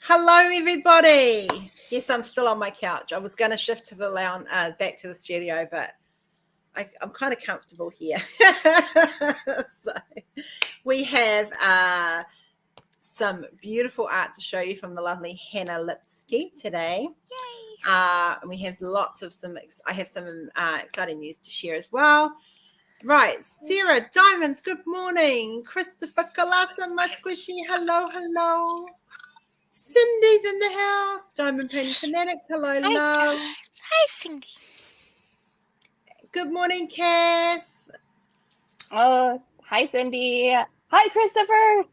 Hello, everybody. Yes, I'm still on my couch. I was going to shift to the lounge, back to the studio, but I'm kind of comfortable here. So we have some beautiful art to show you from the lovely Hannah Lipsky today. Yay! And we have I have some exciting news to share as well. Right, Sarah Diamonds, good morning. Christopher Kalasa, my squishy, hello, hello. Cindy's in the house. Diamond Painting Fanatics, hello, Hi, love. guys. Hi, Cindy. Good morning, Kath. Hi, Cindy. Hi, Christopher.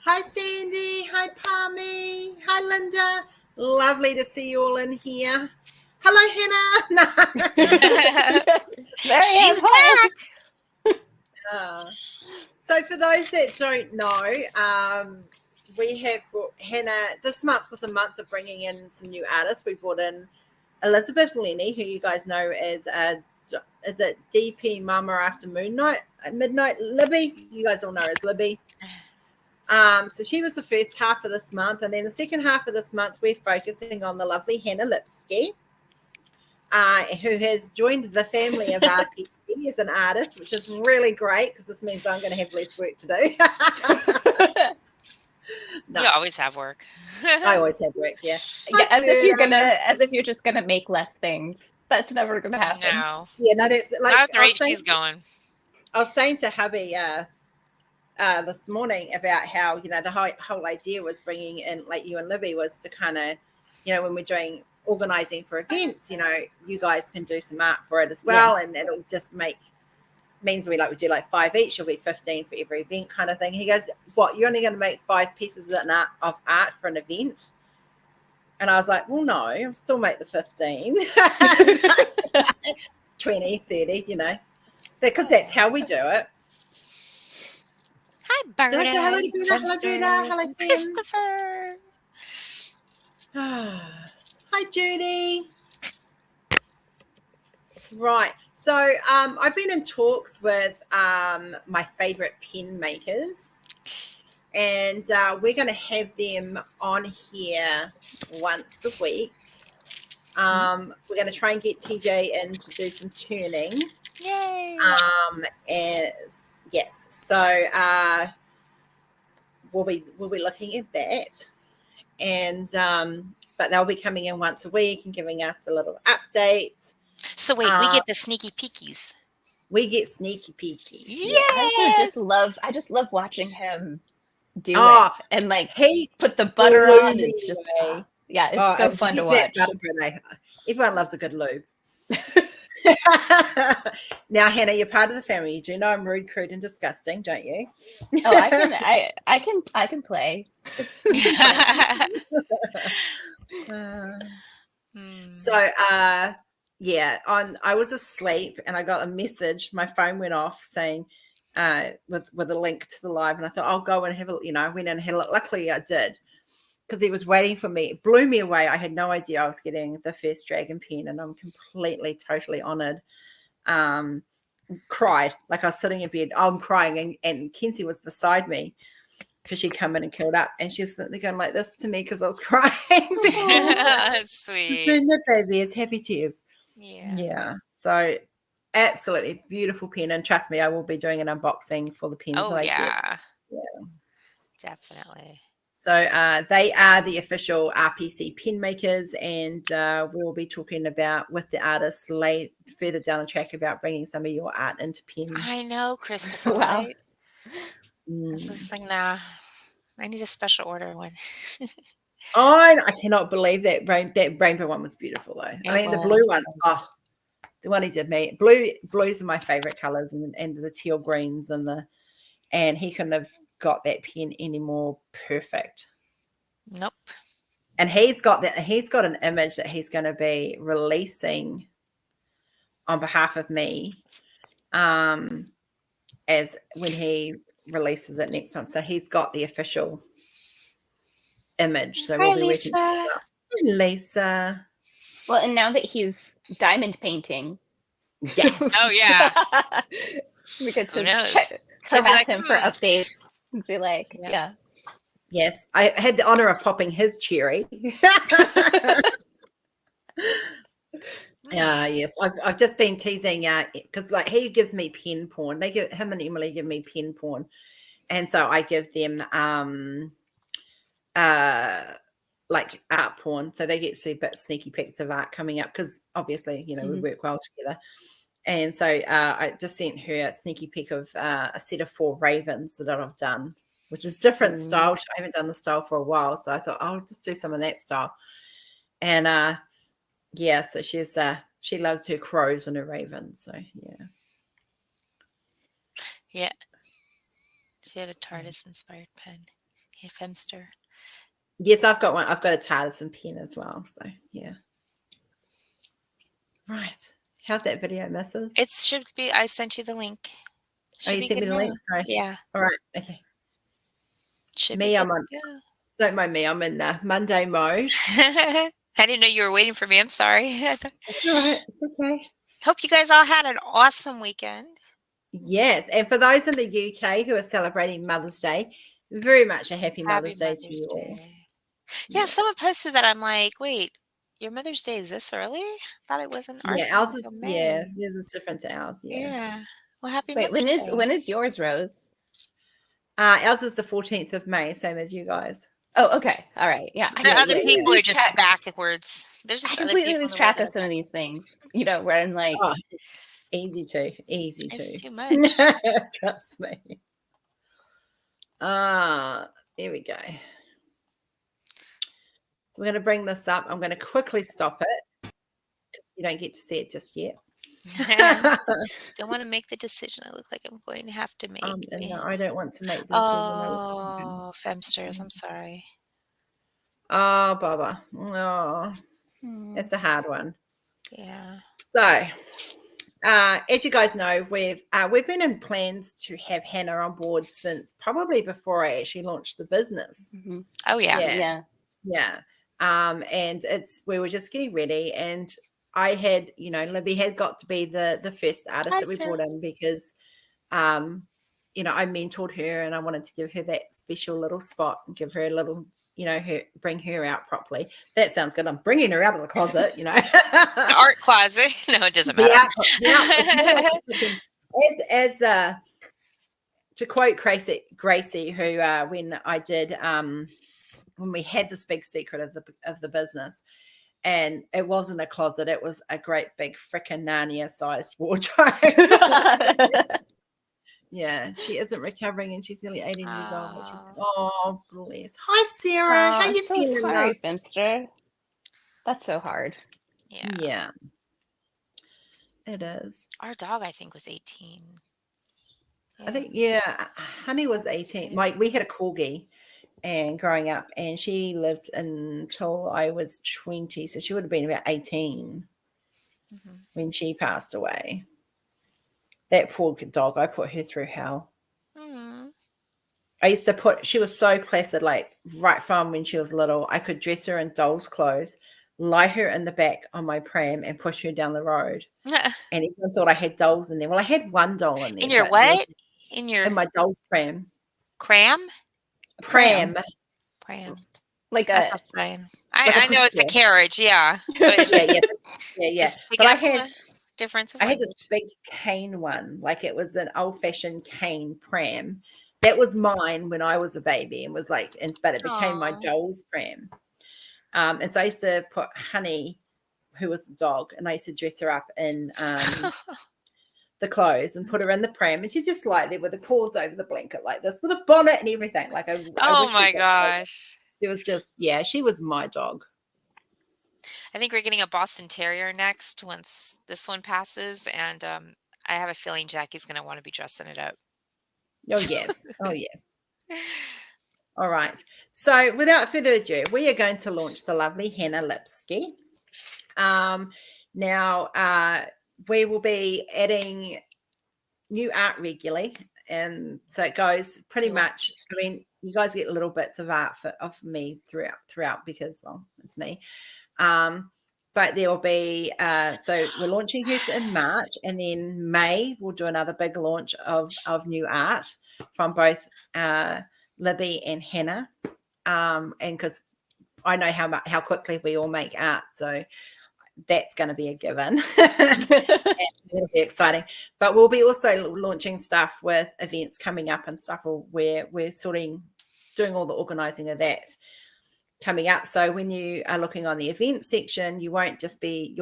Hi, Sandy. Hi, Palmy. Hi, Linda. Lovely to see you all in here. Hello, Hannah. Yes, there he She's is. Hi. back. So for those that don't know, we have brought Hannah. This month was a month of bringing in some new artists. We brought in Elizabeth Lenny, who you guys know as is it DP Mama After Midnight? Libby, you guys all know her as Libby. So she was the first half of this month, and then the second half of this month we're focusing on the lovely Hannah Lipsky, who has joined the family of RPC as an artist, which is really great because this means I'm going to have less work to do. No. You always have work. I always have work, yeah. Yeah, as if you're just gonna make less things. That's never gonna happen. No. Yeah, no, that's like Not at the rate she's going. I was saying to hubby this morning about how, you know, the whole idea was bringing in, like you and Libby, was to kind of, you know, when we're doing organizing for events, you know, you guys can do some art for it as well, and it'll just means we do like 5 each. It'll be 15 for every event, kind of thing. He goes, "What? You're only going to make 5 pieces of art for an event?" And I was like, "Well, no, I'll still make the 15, 20, 30, you know, because that's how we do it." Hi, Berta. Did I say hello to Berta? Hello, Berta. Hello, Tim. Christopher. Hi, Judy. Right. So I've been in talks with my favorite pen makers, and we're going to have them on here once a week. We're going to try and get TJ in to do some turning. Yay. And yes, so we'll be looking at that, and but they'll be coming in once a week and giving us a little updates. So wait, we get the sneaky peekies. We get sneaky peekies. Yeah. I just love watching him do it, and like he put the butter on. me It's just away. it's so fun to watch. Everyone loves a good lube. Now, Hannah, you're part of the family. You do know I'm rude, crude, and disgusting, don't you? Oh, I can play. So yeah, I was asleep and I got a message. My phone went off saying with a link to the live, and I thought I'll go and have a, you know, I went and had a look. Luckily I did, because he was waiting for me. It blew me away. I had no idea I was getting the first dragon pen, and I'm completely, totally honored. Cried, like I was sitting in bed. I'm crying, and Kenzie was beside me because she'd come in and curled up, and she was sitting there going like this to me because I was crying. That's sweet. The baby is happy tears. Yeah. So absolutely beautiful pen, and trust me, I will be doing an unboxing for the pens. Oh, that I yeah. get. Definitely. So they are the official RPC pen makers, and we will be talking about with the artists further down the track about bringing some of your art into pens. I know, Christopher. Wow. Right? So it's like, nah, I need a special order one. I cannot believe that rainbow one was beautiful though. I mean, the blue one, the one he did me. Blues are my favorite colors, and the teal greens and he couldn't have got that pen any more perfect. Nope. And he's got an image that he's going to be releasing on behalf of me, as when he releases it next time. So he's got the official image. So we'll be working. Hi, Lisa. Well, and now that he's diamond painting, yes. Oh yeah. We get to knows? harass him for updates and be like, Yes, I had the honor of popping his cherry. Yes, I've just been teasing because like he gives me pen porn. Him and Emily give me pen porn, and so I give them like art porn, so they get to see a bit sneaky pics of art coming up because obviously we work well together. And so I just sent her a sneaky pic of a set of 4 ravens that I've done, which is different style. I haven't done the style for a while, so I thought I'll just do some of that style. And yeah, so she loves her crows and her ravens. So yeah. Yeah. She had a TARDIS inspired pen. Yeah, Femster. Yes, I've got one. I've got a TARDIS and pen as well. So yeah. Right. How's that video, Mrs.? It should be. I sent you the link. You sent me the link. Sorry. Yeah. All right. Okay. Should me, be I'm on. Don't mind me. I'm in Monday mode. I didn't know you were waiting for me. I'm sorry. It's all right. It's okay. Hope you guys all had an awesome weekend. Yes, and for those in the UK who are celebrating Mother's Day, very much a happy Mother's Day to you all. Yeah, someone posted that. I'm like, wait, your Mother's Day is this early? I thought it wasn't. Yeah, ours is. Yeah, this is different to ours. Yeah. Yeah. Well, happy. Wait, when is yours, Rose? Ours is the 14th of May, same as you guys. Oh, okay. All right. Yeah. The other people are just backwards. There's just I completely lose track of some of these things. Where I'm like, easy to. It's too much. Trust me. Here we go. So we're going to bring this up. I'm going to quickly stop it. You don't get to see it just yet. Don't want to make the decision I look like I'm going to have to make. No, I don't want to make the decision. Oh, Femsters, I'm sorry. Oh, Baba. Oh, it's a hard one. Yeah. So, as you guys know, we've been in plans to have Hannah on board since probably before I actually launched the business. Mm-hmm. Oh yeah. And we were just getting ready, and I had, Libby had got to be the first artist that we brought in because, I mentored her and I wanted to give her that special little spot and give her a little, bring her out properly. That sounds good. I'm bringing her out of the closet, An art closet. No, it doesn't matter. As to quote Gracie, who when I did when we had this big secret of the business. And it wasn't a closet. It was a great big frickin' Narnia-sized wardrobe. Yeah, she isn't recovering, and she's nearly 18 years old. But she's bless. Hi, Sarah. How you feeling? Sorry, Femster. That's so hard. Yeah, it is. Our dog, I think, was 18. I think Honey was 18. We had a corgi. And growing up, and she lived until I was 20, so she would have been about 18 when she passed away. That poor dog, I put her through hell. I used to she was so placid, like right from when she was little. I could dress her in doll's clothes, lie her in the back on my pram, and push her down the road. And everyone thought I had dolls in there. Well, I had one doll in there. In your what? In my doll's pram. Pram. Like I know it's a carriage, yeah. But yeah. But I had difference. I had this big cane one, like it was an old-fashioned cane pram. That was mine when I was a baby, and was like, but it became my doll's pram. And so I used to put Honey, who was the dog, and I used to dress her up in the clothes and put her in the pram, and she's just like there with the paws over the blanket like this with a bonnet and everything. Like I oh my gosh, it was just she was my dog. I think we're getting a Boston Terrier next once this one passes, and I have a feeling Jackie's going to want to be dressing it up. Oh yes. All right, so without further ado, we are going to launch the lovely Hannah Lipsky. Now we will be adding new art regularly, and so it goes pretty much. I mean, you guys get little bits of art of me throughout because, well, it's me. But there will be so we're launching her in March, and then May we'll do another big launch of new art from both Libby and Hannah. and because I know how quickly we all make art, so that's going to be a given. And it'll be exciting. But we'll be also launching stuff with events coming up and stuff where we're doing all the organising of that coming up. So when you are looking on the events section, you'll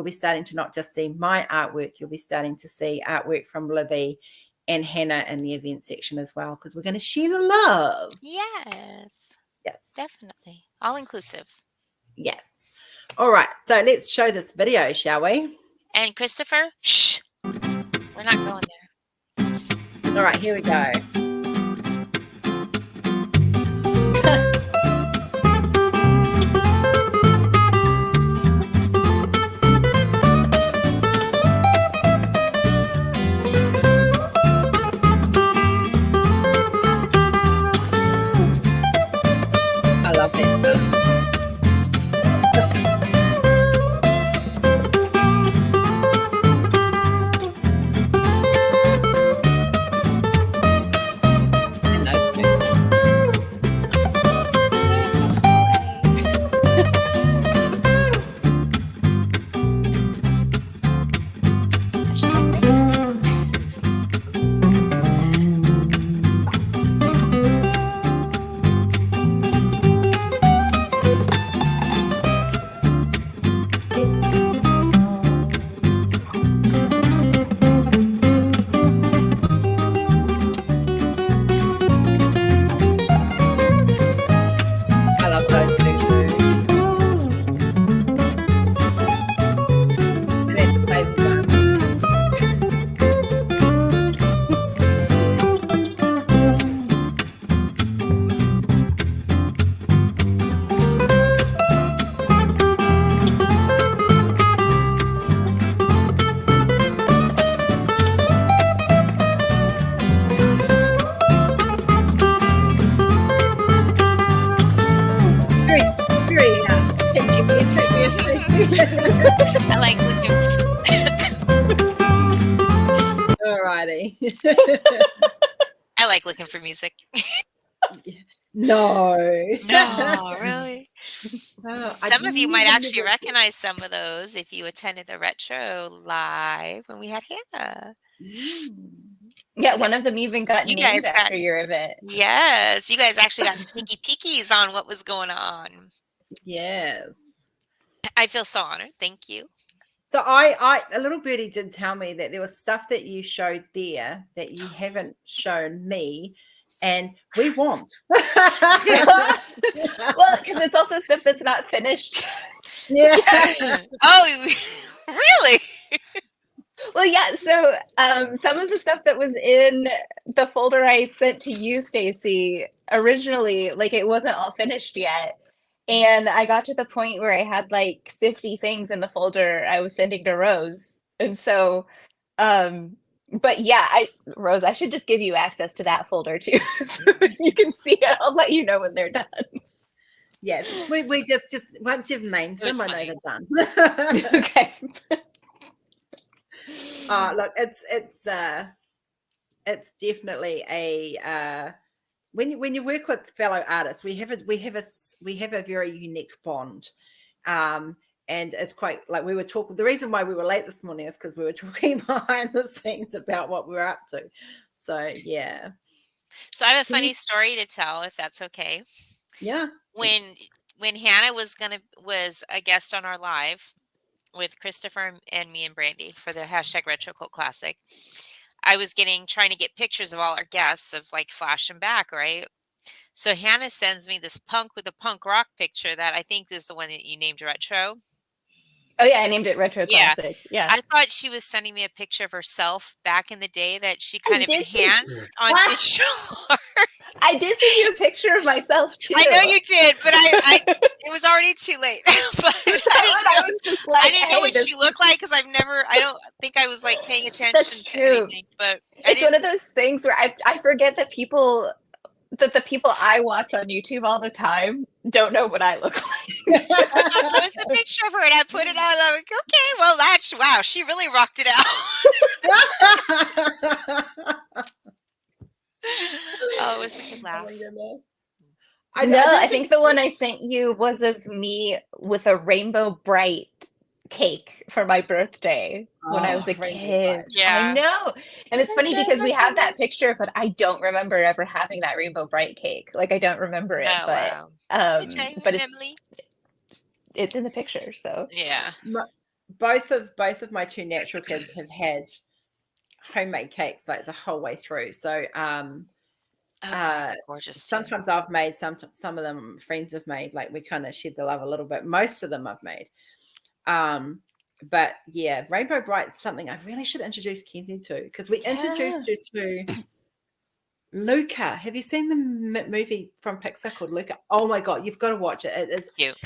be starting to not just see my artwork, you'll be starting to see artwork from Libby and Hannah in the event section as well, because we're going to share the love. Yes. Yes. Definitely. All inclusive. Yes. All right. So let's show this video, shall we? And Christopher, shh. We're not going there. All right, here we go. I love it. And those two. Where's my sleigh? Hashtag ready. I love those two too. And then save one. Very, very picturesque, yes, Stacey. I like looking. Alrighty. I like looking for music. No. No, really. Oh, I Some of you might never actually knew. recognize some of those if you attended the retro live when we had Hannah. Mm. Yeah, one of them even got You named guys got- after your event. Yes, you guys actually got sneaky peekies on what was going on. Yes. I feel so honored. Thank you. So a little birdie did tell me that there was stuff that you showed there that you haven't shown me, and we want. Well, because it's also stuff that's not finished. Yeah. Oh, really? Well, yeah. So some of the stuff that was in the folder I sent to you, Stacy, originally, like it wasn't all finished yet. And I got to the point where I had like 50 things in the folder I was sending to Rose. And so, but yeah, Rose, I should just give you access to that folder too. So that you can see it. I'll let you know when they're done. Yes. We just once you've named It was them, I know funny. they're done. Okay. Look, it's definitely a when you work with fellow artists, we have a very unique bond, and it's quite like we were talking. The reason why we were late this morning is because we were talking behind the scenes about what we were up to. So yeah, So I have a Can you- funny story to tell, if that's okay. yeah, When Hannah was a guest on our live with Christopher and me and Brandy for the hashtag Retro Cult Classic, I was trying to get pictures of all our guests of like flash them back, right? So Hannah sends me this punk with a punk rock picture that I think is the one that you named Retro. Oh yeah, I named it Retro Yeah. Classic. Yeah. I thought she was sending me a picture of herself back in the day that she I kind of did see- enhanced on digital. I did send you a picture of myself too. I know you did, but it was already too late. But I was just like, I didn't know hey, what this- she looked like because I don't think I was like paying attention That's to true. anything. But It's one of those things where I forget that the people I watch on YouTube all the time don't know what I look like. I thought there was a picture of her and I put it on. I'm like, okay, well, wow, she really rocked it out. Oh, it was a good Oh laugh. my goodness. I think the one I sent you was of me with a Rainbow Bright cake for my birthday when I was a kid. I Yeah. know. And it's funny because we have that picture, but I don't remember ever having that Rainbow Bright cake. Like I don't remember it, Oh, but wow. but Emily? it's in the picture, so Yeah. Both of my two natural kids have had homemade cakes like the whole way through. So Gorgeous too. sometimes I've made, some of them friends have made, like we kind of shed the love a little bit. Most of them I've made. But yeah, Rainbow Bright's something I really should introduce Kenzie to, because we introduced her to Luca. Have you seen the movie from Pixar called Luca? Oh my God, you've got to watch it. It is Cute.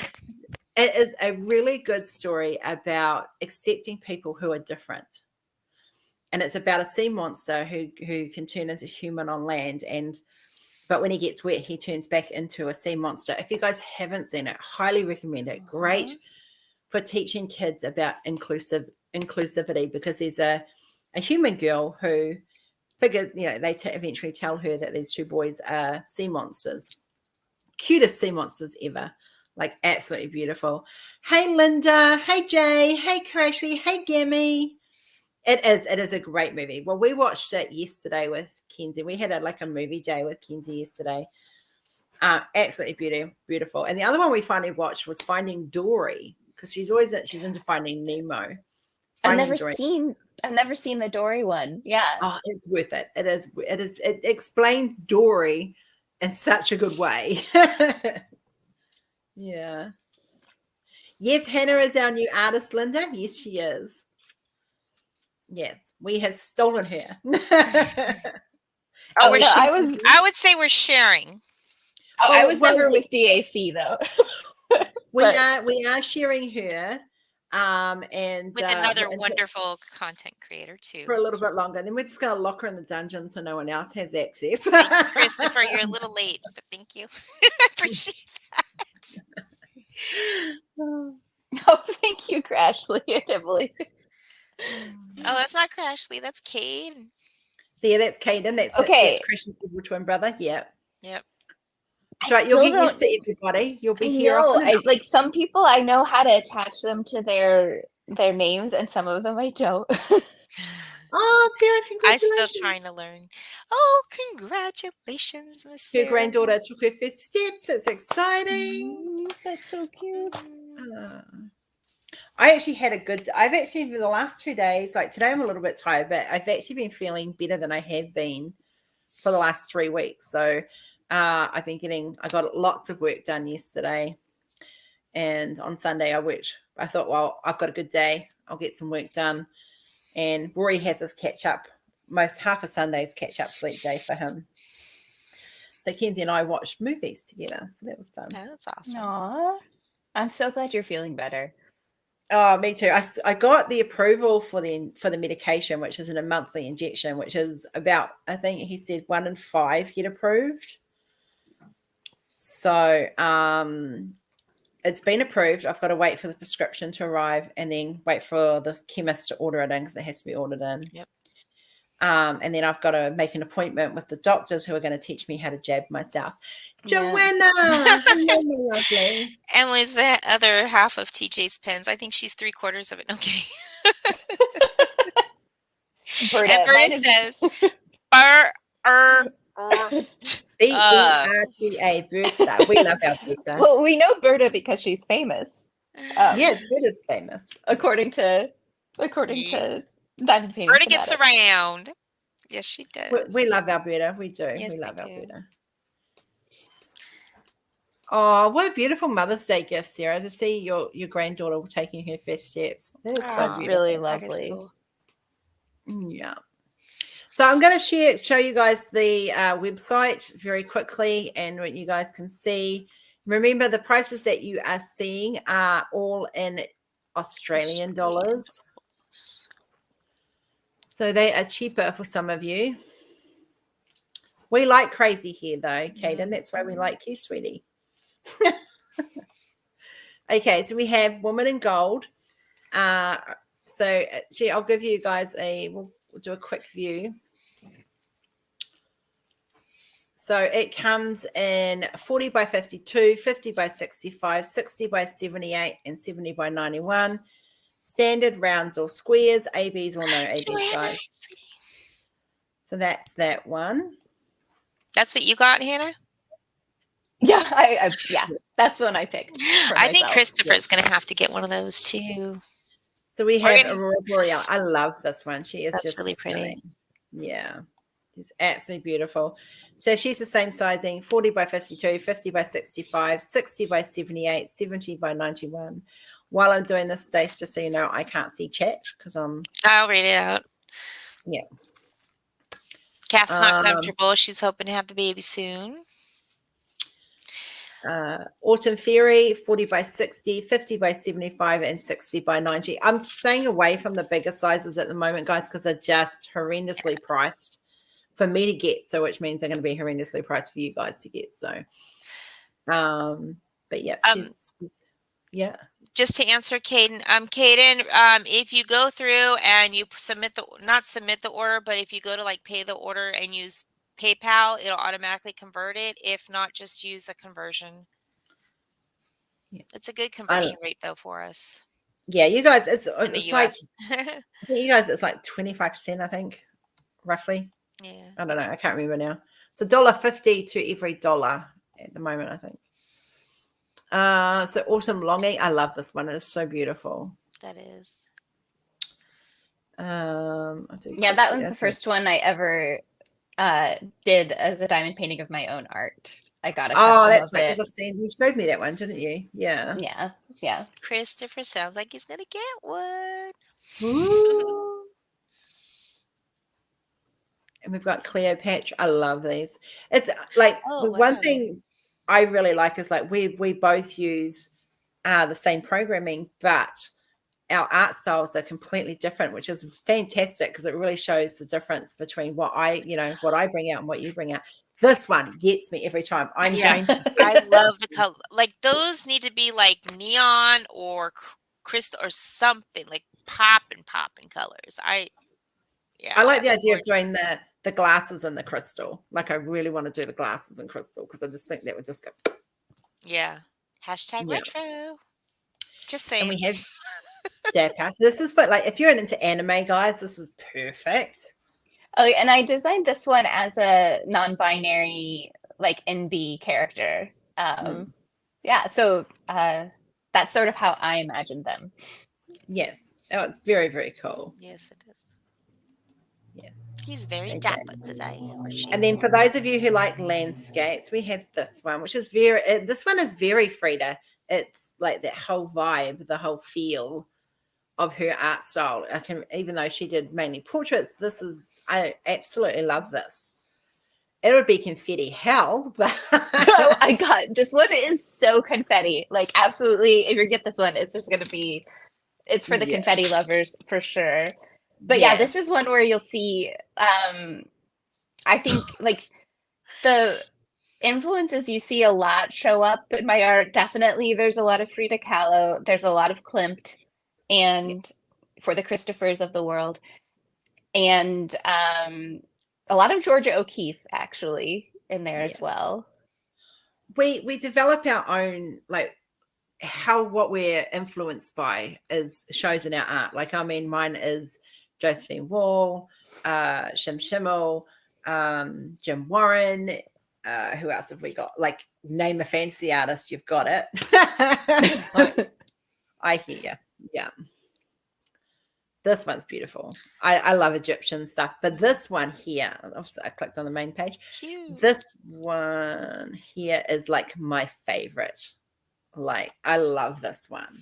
It is a really good story about accepting people who are different. And it's about a sea monster who can turn into human on land, but when he gets wet, he turns back into a sea monster. If you guys haven't seen it, highly recommend it. Great for teaching kids about inclusivity, because there's a human girl who figured, they eventually tell her that these two boys are sea monsters. Cutest sea monsters ever. Like absolutely beautiful. Hey, Linda. Hey, Jay. Hey, Crashley. Hey, Gammy. It is a great movie. Well, we watched it yesterday with Kenzie. We had a movie day with Kenzie yesterday. Absolutely beautiful. And the other one we finally watched was Finding Dory, because she's into Finding Nemo. I've never seen the Dory one. Yeah. Oh, it's worth it. It is. It explains Dory in such a good way. Yeah. Yes, Hannah is our new artist, Linda. Yes, she is. Yes, we have stolen her. I would say we're sharing. I was never with DAC though. We are sharing her, and with another wonderful content creator too, for a little bit longer. And then we're just going to lock her in the dungeon so no one else has access. Thank you, Christopher. You're a little late, but thank you. I appreciate that. Oh, thank you, Crashley and Emily. Oh, that's not Crashley. That's Cade. Yeah, that's Caden. That's Crash's evil twin brother. Yeah. Yep. So you'll get used to everybody. You'll be here. Like some people, I know how to attach them to their names, and some of them I don't. Oh, Sarah, congratulations. I'm still trying to learn. Oh, congratulations, Miss Sarah. Your granddaughter took her first steps. It's exciting. That's so cute. I've actually, for the last 2 days, like today I'm a little bit tired, but I've actually been feeling better than I have been for the last 3 weeks. So I got lots of work done yesterday. And on Sunday I thought, well, I've got a good day. I'll get some work done. And Rory has his half of Sunday's catch-up sleep day for him. So Kenzie and I watched movies together. So that was fun. Oh, that's awesome. Aww. I'm so glad you're feeling better. Oh, me too. I got the approval for the medication, which is in a monthly injection, which is about, I think he said 1 in 5 get approved. So it's been approved. I've got to wait for the prescription to arrive and then wait for the chemist to order it in, because it has to be ordered in. Yep. And then I've got to make an appointment with the doctors who are going to teach me how to jab myself. Joanna, hello, lovely. Emily's the other half of TJ's pens. I think she's 3/4 of it. No kidding. Berta says, B-E-R-T-A, Berta. We love our Berta. Well, we know Berta because she's famous. Yes, Berta's famous. According to Diamond Painting. Berta gets around. Yes, she does. We love our Berta. We do. Yes, we love we our do. Berta. Oh, what a beautiful Mother's Day gift, Sarah, to see your granddaughter taking her first steps. That is so beautiful. Really lovely. Cool. Yeah. So I'm going to show you guys the website very quickly, and what you guys can see. Remember, the prices that you are seeing are all in Australian dollars. So they are cheaper for some of you. We like crazy here, though, Caden. That's why we like you, sweetie. Okay, so we have Woman in Gold. So I'll give you guys we'll do a quick view. So it comes in 40 by 52, 50 by 65, 60 by 78, and 70 by 91. Standard rounds or squares, ABs or no ABs, Joanna, guys. sweetie. So that's that one. That's what you got, Hannah? Yeah, yeah, that's the one I picked. I think Christopher's going to have to get one of those too. So we have gonna- Aurora Boreal. I love this one. She is That's just really pretty. stunning. Yeah, she's absolutely beautiful. So she's the same sizing, 40 by 52, 50 by 65, 60 by 78, 70 by 91. While I'm doing this, Stace, just so you know, I can't see chat because I'll read it out. Yeah. Kath's not comfortable. She's hoping to have the baby soon. Autumn Fairy, 40 by 60, 50 by 75, and 60 by 90. I'm staying away from the bigger sizes at the moment, guys, because they're just horrendously priced for me to get. So which means they're going to be horrendously priced for you guys to get. So, but yeah, yeah. Just to answer Caden, Caden, if you go through and you not submit the order, but if you go to like pay the order and use PayPal, it'll automatically convert it. If not, just use a conversion. Yeah. It's a good conversion rate though for us. Yeah, you guys, it's like you guys, it's like 25%, I think, roughly. Yeah. I don't know. I can't remember now. It's $1.50 to every dollar at the moment, I think. So Autumn Longing. I love this one. It's so beautiful. That is. Yeah, that was the first one I ever did as a diamond painting of my own art. I got a custom that's of right. it. Because I've seen you showed me that one, didn't you? Yeah. Yeah. Christopher sounds like he's gonna get one. Ooh. And we've got Cleopatra. I love these. It's like the one thing I really like is like we both use the same programming, but our art styles are completely different, which is fantastic because it really shows the difference between what I bring out and what you bring out. This one gets me every time. I love the color. Like those need to be like neon or crystal or something like popping colors. I like the idea of doing the glasses and the crystal. Like I really want to do the glasses and crystal because I just think that would just go. Yeah. #retro. Just saying. And we have Dad Pass. This is for like if you're into anime, guys, this is perfect. Oh, and I designed this one as a non-binary like NB character. Yeah, so that's sort of how I imagined them. Yes. Oh, it's very, very cool. Yes, it is. Yes. He's very dapper today. And then for those of you who like landscapes, we have this one, which is this one is very Frida. It's like that whole vibe, the whole feel of her art style. Even though she did mainly portraits, I absolutely love this. It would be confetti hell, but I got this one is so confetti. Like absolutely, if you get this one, it's just gonna be it's for the confetti lovers for sure. But yeah, this is one where you'll see I think like the influences you see a lot show up in my art. Definitely there's a lot of Frida Kahlo, there's a lot of Klimt, and for the Christophers of the world, and a lot of Georgia O'Keeffe actually in there as well. We develop our own like what we're influenced by shows in our art. Like I mean, mine is Josephine Wall, Shim Schimmel, Jim Warren. Who else have we got? Like name a fantasy artist, you've got it. So, I hear you. Yeah. This one's beautiful. I love Egyptian stuff, but this one here, obviously I clicked on the main page. Cute. This one here is like my favorite. Like I love this one.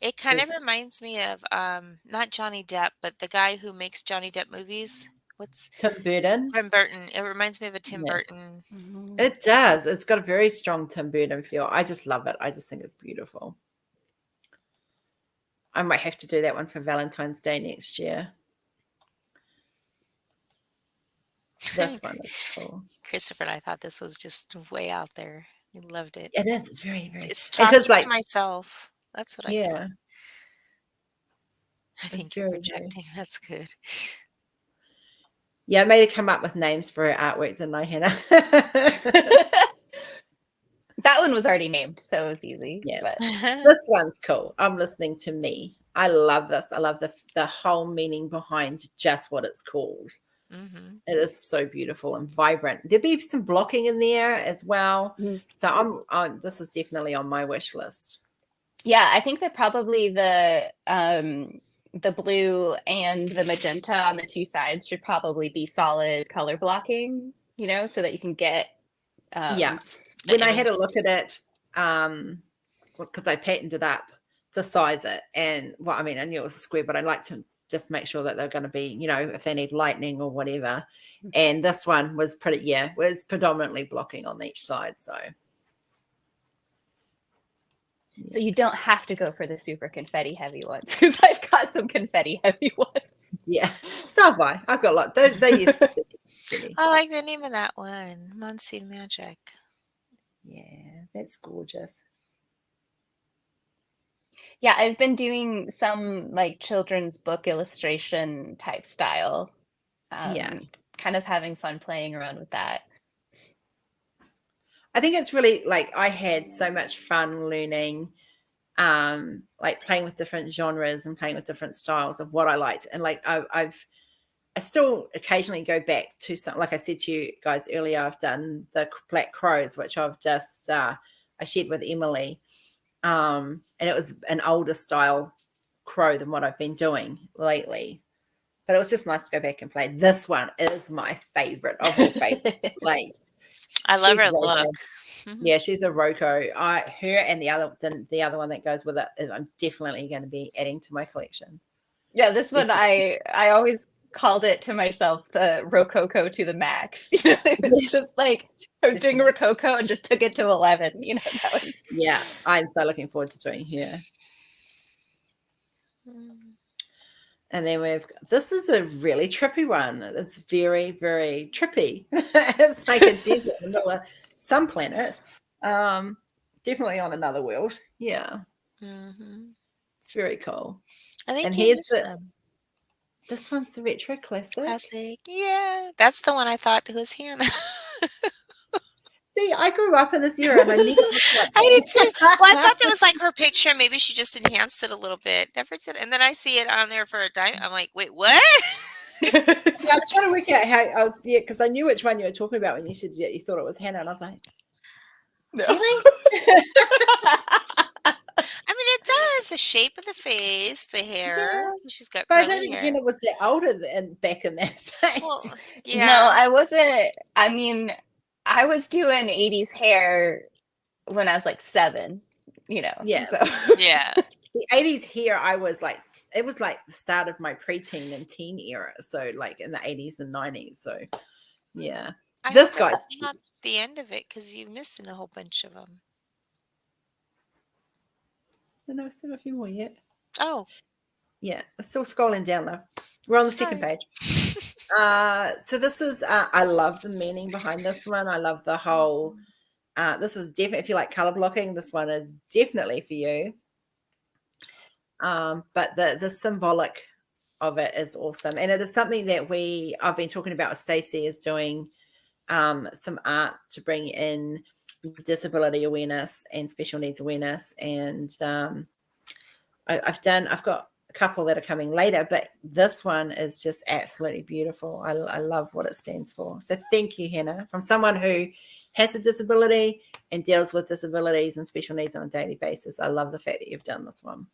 It kind of reminds me of not Johnny Depp, but the guy who makes Johnny Depp movies. What's Tim Burton? Tim Burton. It reminds me of a Tim Burton. It does. It's got a very strong Tim Burton feel. I just love it. I just think it's beautiful. I might have to do that one for Valentine's Day next year. This one is cool. Christopher and I thought this was just way out there. We loved it. It is. It's very, very. It's talking to myself. That's what I thought. I think you're projecting. That's good. Yeah, I made her come up with names for her artwork, didn't I, Hannah? That one was already named, so it was easy. Yeah. But This one's cool. I'm listening to me. I love this. I love the whole meaning behind just what it's called. It is so beautiful and vibrant. There'll be some blocking in there as well. So this is definitely on my wish list. Yeah, I think that probably the blue and the magenta on the two sides should probably be solid color blocking, you know, so that you can get yeah. When I had a look at it, because I patterned it up to size it, and well, I mean, I knew it was a square, but I like to just make sure that they're going to be, you know, if they need lightning or whatever. And this one was was predominantly blocking on each side. So you don't have to go for the super confetti heavy ones, because I've got some confetti heavy ones. Yeah, so have I. I've got a lot. They used to see. I like the name of that one, Monsoon Magic. Yeah, that's gorgeous. Yeah, I've been doing some like children's book illustration type style. Kind of having fun playing around with that. I think it's really like I had so much fun learning, like playing with different genres and playing with different styles of what I liked. And like I still occasionally go back to some, like I said to you guys earlier, I've done the Black Crows, which I've just I shared with Emily. And it was an older style crow than what I've been doing lately. But it was just nice to go back and play. This one is my favorite of all favorites. Like, I love her Roko. look. Yeah, she's a Roko. Her and the other one that goes with it, I'm definitely going to be adding to my collection. Yeah, this one I always called it to myself the Rococo to the max. You know, it was just like I was doing a Rococo and just took it to 11. You know, that was. Yeah, I'm so looking forward to doing her. And then this is a really trippy one. It's very, very trippy. It's like a desert in the middle of some planet. Definitely on another world. Yeah. It's very cool. I think and here's this one's the retro classic. Yeah, that's the one I thought was Hannah. See, I grew up in this era and I never looked like I did too. Well, I thought that was like her picture. Maybe she just enhanced it a little bit. Never did. And then I see it on there for a dime. I'm like, wait, what? Yeah, I was trying to work out how I was, because I knew which one you were talking about when you said you thought it was Hannah, and I was like, no. Really? I mean, it does. The shape of the face, the hair. Yeah. She's got But I curly don't think hair. Hannah was that older back in that space. Well, yeah. No, I wasn't. I mean, I was doing 80s hair when I was like 7, you know. Yeah. So. Yeah. The 80s hair, I was like, it was like the start of my preteen and teen era. So like in the 80s and 90s. So yeah. This guy's not the end of it because you missed a whole bunch of them. No, I still have a few more yet. Oh. Yeah. I'm still scrolling down though. We're on the second page. So this is, I love the meaning behind this one. I love the whole, this is definitely, if you like color blocking, this one is definitely for you. But the symbolic of it is awesome. And it is something that I've been talking about with Stacey, is doing some art to bring in disability awareness and special needs awareness. And I've got a couple that are coming later, but this one is just absolutely beautiful. I love what it stands for. So thank you, Hannah, from someone who has a disability and deals with disabilities and special needs on a daily basis. I love the fact that you've done this one.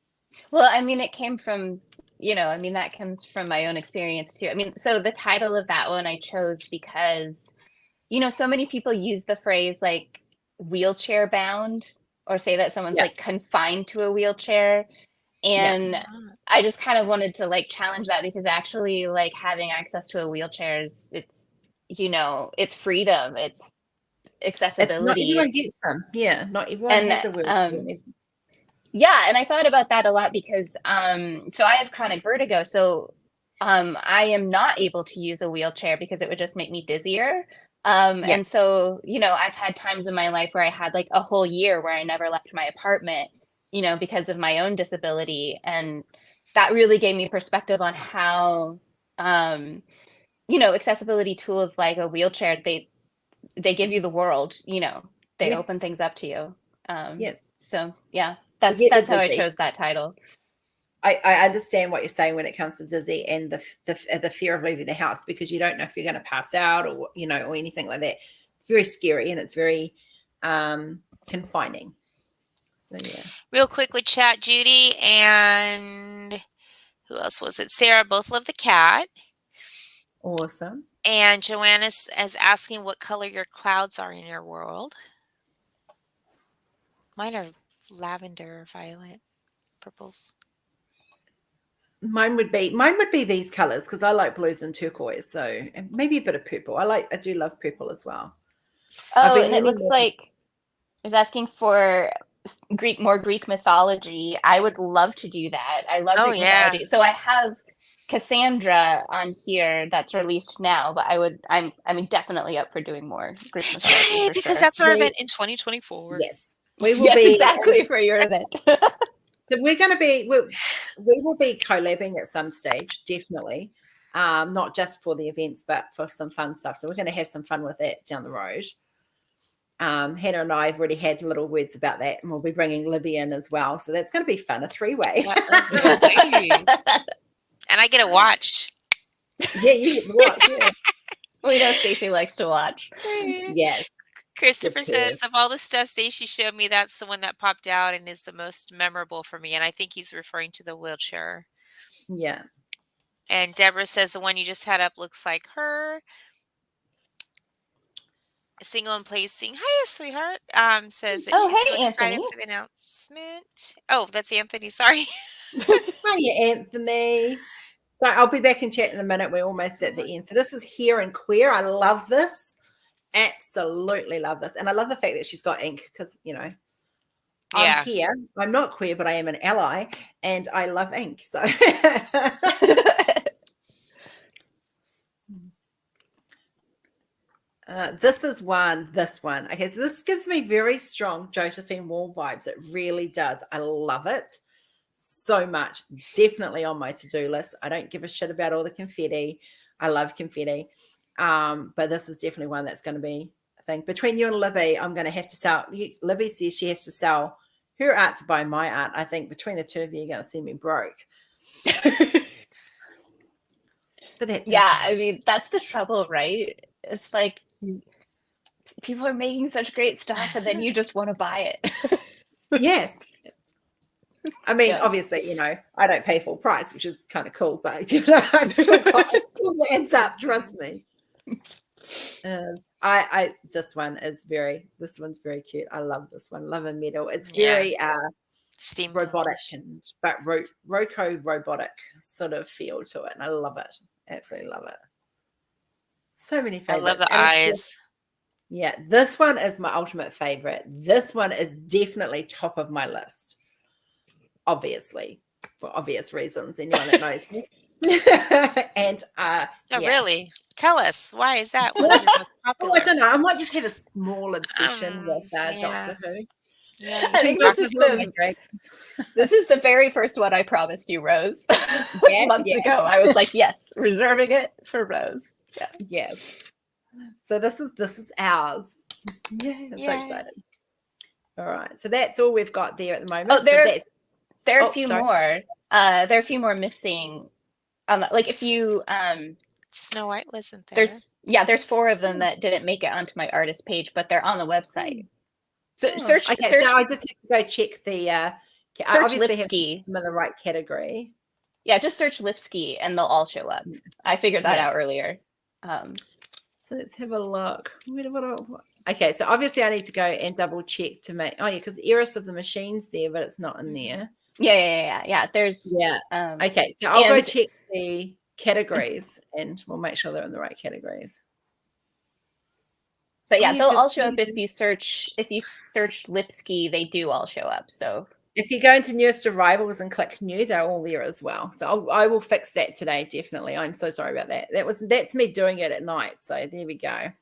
Well, I mean, it came from, that comes from my own experience too. I mean, so the title of that one I chose because, so many people use the phrase like wheelchair bound, or say that someone's like confined to a wheelchair. And I just kind of wanted to like challenge that, because actually like having access to a wheelchair is, it's freedom, it's accessibility. It's not everyone gets them. Yeah, not everyone has a wheelchair. Yeah, and I thought about that a lot because so I have chronic vertigo, so I am not able to use a wheelchair because it would just make me dizzier. And so, I've had times in my life where I had like a whole year where I never left my apartment, because of my own disability. And that really gave me perspective on how accessibility tools like a wheelchair, they give you the world, they Yes. open things up to you. Yes. So yeah, You get that's the how I dizzy. chose that title. I understand what you're saying when it comes to dizzy and the fear of leaving the house, because you don't know if you're going to pass out or or anything like that. It's very scary and it's very confining. So yeah. Real quick with chat, Judy and who else was it? Sarah both love the cat. Awesome. And Joanna is asking what color your clouds are in your world. Mine are lavender, violet, purples. Mine would be these colors because I like blues and turquoise, so and maybe a bit of purple. I do love purple as well. Oh, and it looks like I was asking for more Greek mythology. I would love to do that. I love Greek mythology. So I have Cassandra on here that's released now, but I'm definitely up for doing more Greek mythology. Because that's our event in 2024. Yes, we will be exactly for your event. So we're going to be we will be collabing at some stage, definitely, not just for the events, but for some fun stuff. So we're going to have some fun with that down the road. Hannah and I have already had little words about that, and we'll be bringing Libby in as well. So that's going to be fun, a three-way. And I get to watch. Yeah, you get to watch. Yeah. We know Stacey likes to watch. Yes. Christopher says, of all the stuff Stacey showed me, that's the one that popped out and is the most memorable for me. And I think he's referring to the wheelchair. Yeah. And Deborah says the one you just had up looks like her. Single and placing. Hiya, sweetheart. Says that she's so excited for the announcement. Oh, that's Anthony. Sorry. Hiya, Anthony. So I'll be back in chat in a minute. We're almost at the end. So this is Here and Queer. I love this. Absolutely love this. And I love the fact that she's got ink because, I'm here. I'm not queer, but I am an ally and I love ink. So this one. Okay, so this gives me very strong Josephine Wall vibes. It really does. I love it so much. Definitely on my to-do list. I don't give a shit about all the confetti. I love confetti. But this is definitely one that's going to be a thing. Between you and Libby, I'm going to have to sell. Libby says she has to sell her art to buy my art. I think between the two of you, you're going to see me broke. But that's okay. I mean, that's the trouble, right? It's like people are making such great stuff and then you just want to buy it. Yes. I mean, obviously, I don't pay full price, which is kind of cool, but it still ends up, trust me. This one's very cute. I love this one. Love a medal. It's very steam robotic but Roco robotic sort of feel to it. And I love it. Absolutely love it. So many favorites. I love the eyes. Yeah, this one is my ultimate favorite. This one is definitely top of my list. Obviously, for obvious reasons. Anyone that knows me. And really? Tell us, why is that one of your most popular? I don't know. I might just have a small obsession with Doctor Who. Yeah, I think this is the very first one I promised you, Rose. Months ago. I was like, yes, reserving it for Rose. Yeah. Yes. So this is ours. Yeah, I'm so excited. All right. So that's all we've got there at the moment. Oh, there are a few more. There are a few more missing. Like if you Snow White wasn't there. There's 4 of them that didn't make it onto my artist page, but they're on the website. So search. So I just have to go check the. I obviously Lipsky. have them in the right category. Yeah, just search Lipsky and they'll all show up. I figured that out earlier. So let's have a look. Okay, so obviously I need to go and double check to make. Oh yeah, because Eris of the Machine's there, but it's not in there. Yeah. There's Okay, so I'll go check the categories and we'll make sure they're in the right categories. But they'll all show up if you search Lipsky, they do all show up. So if you go into newest arrivals and click new, they're all there as well. So I will fix that today, definitely. I'm so sorry about that. That's me doing it at night. So there we go.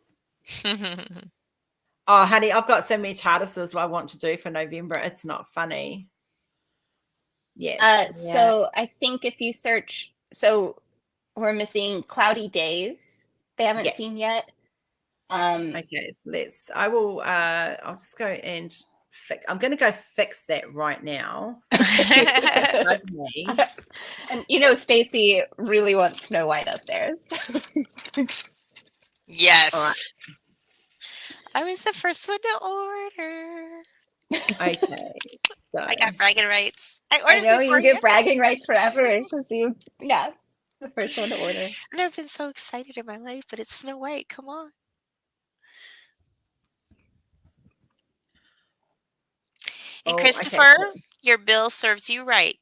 Oh, honey, I've got so many TARDISes I want to do for November. It's not funny. Yeah. So I think if you search, we're missing Cloudy Days. They haven't Yes. seen yet. Okay, so I'll just go and I'm going to go fix that right now. Okay. And you know, Stacy really wants Snow White up there. Yes. All right. I was the first one to order. Okay, so I got bragging rights. I I ordered know before you get bragging rights forever because you, yeah, the first one to order. I've never been so excited in my life, but it's Snow White. Come on. And okay, Christopher, your bill serves you right.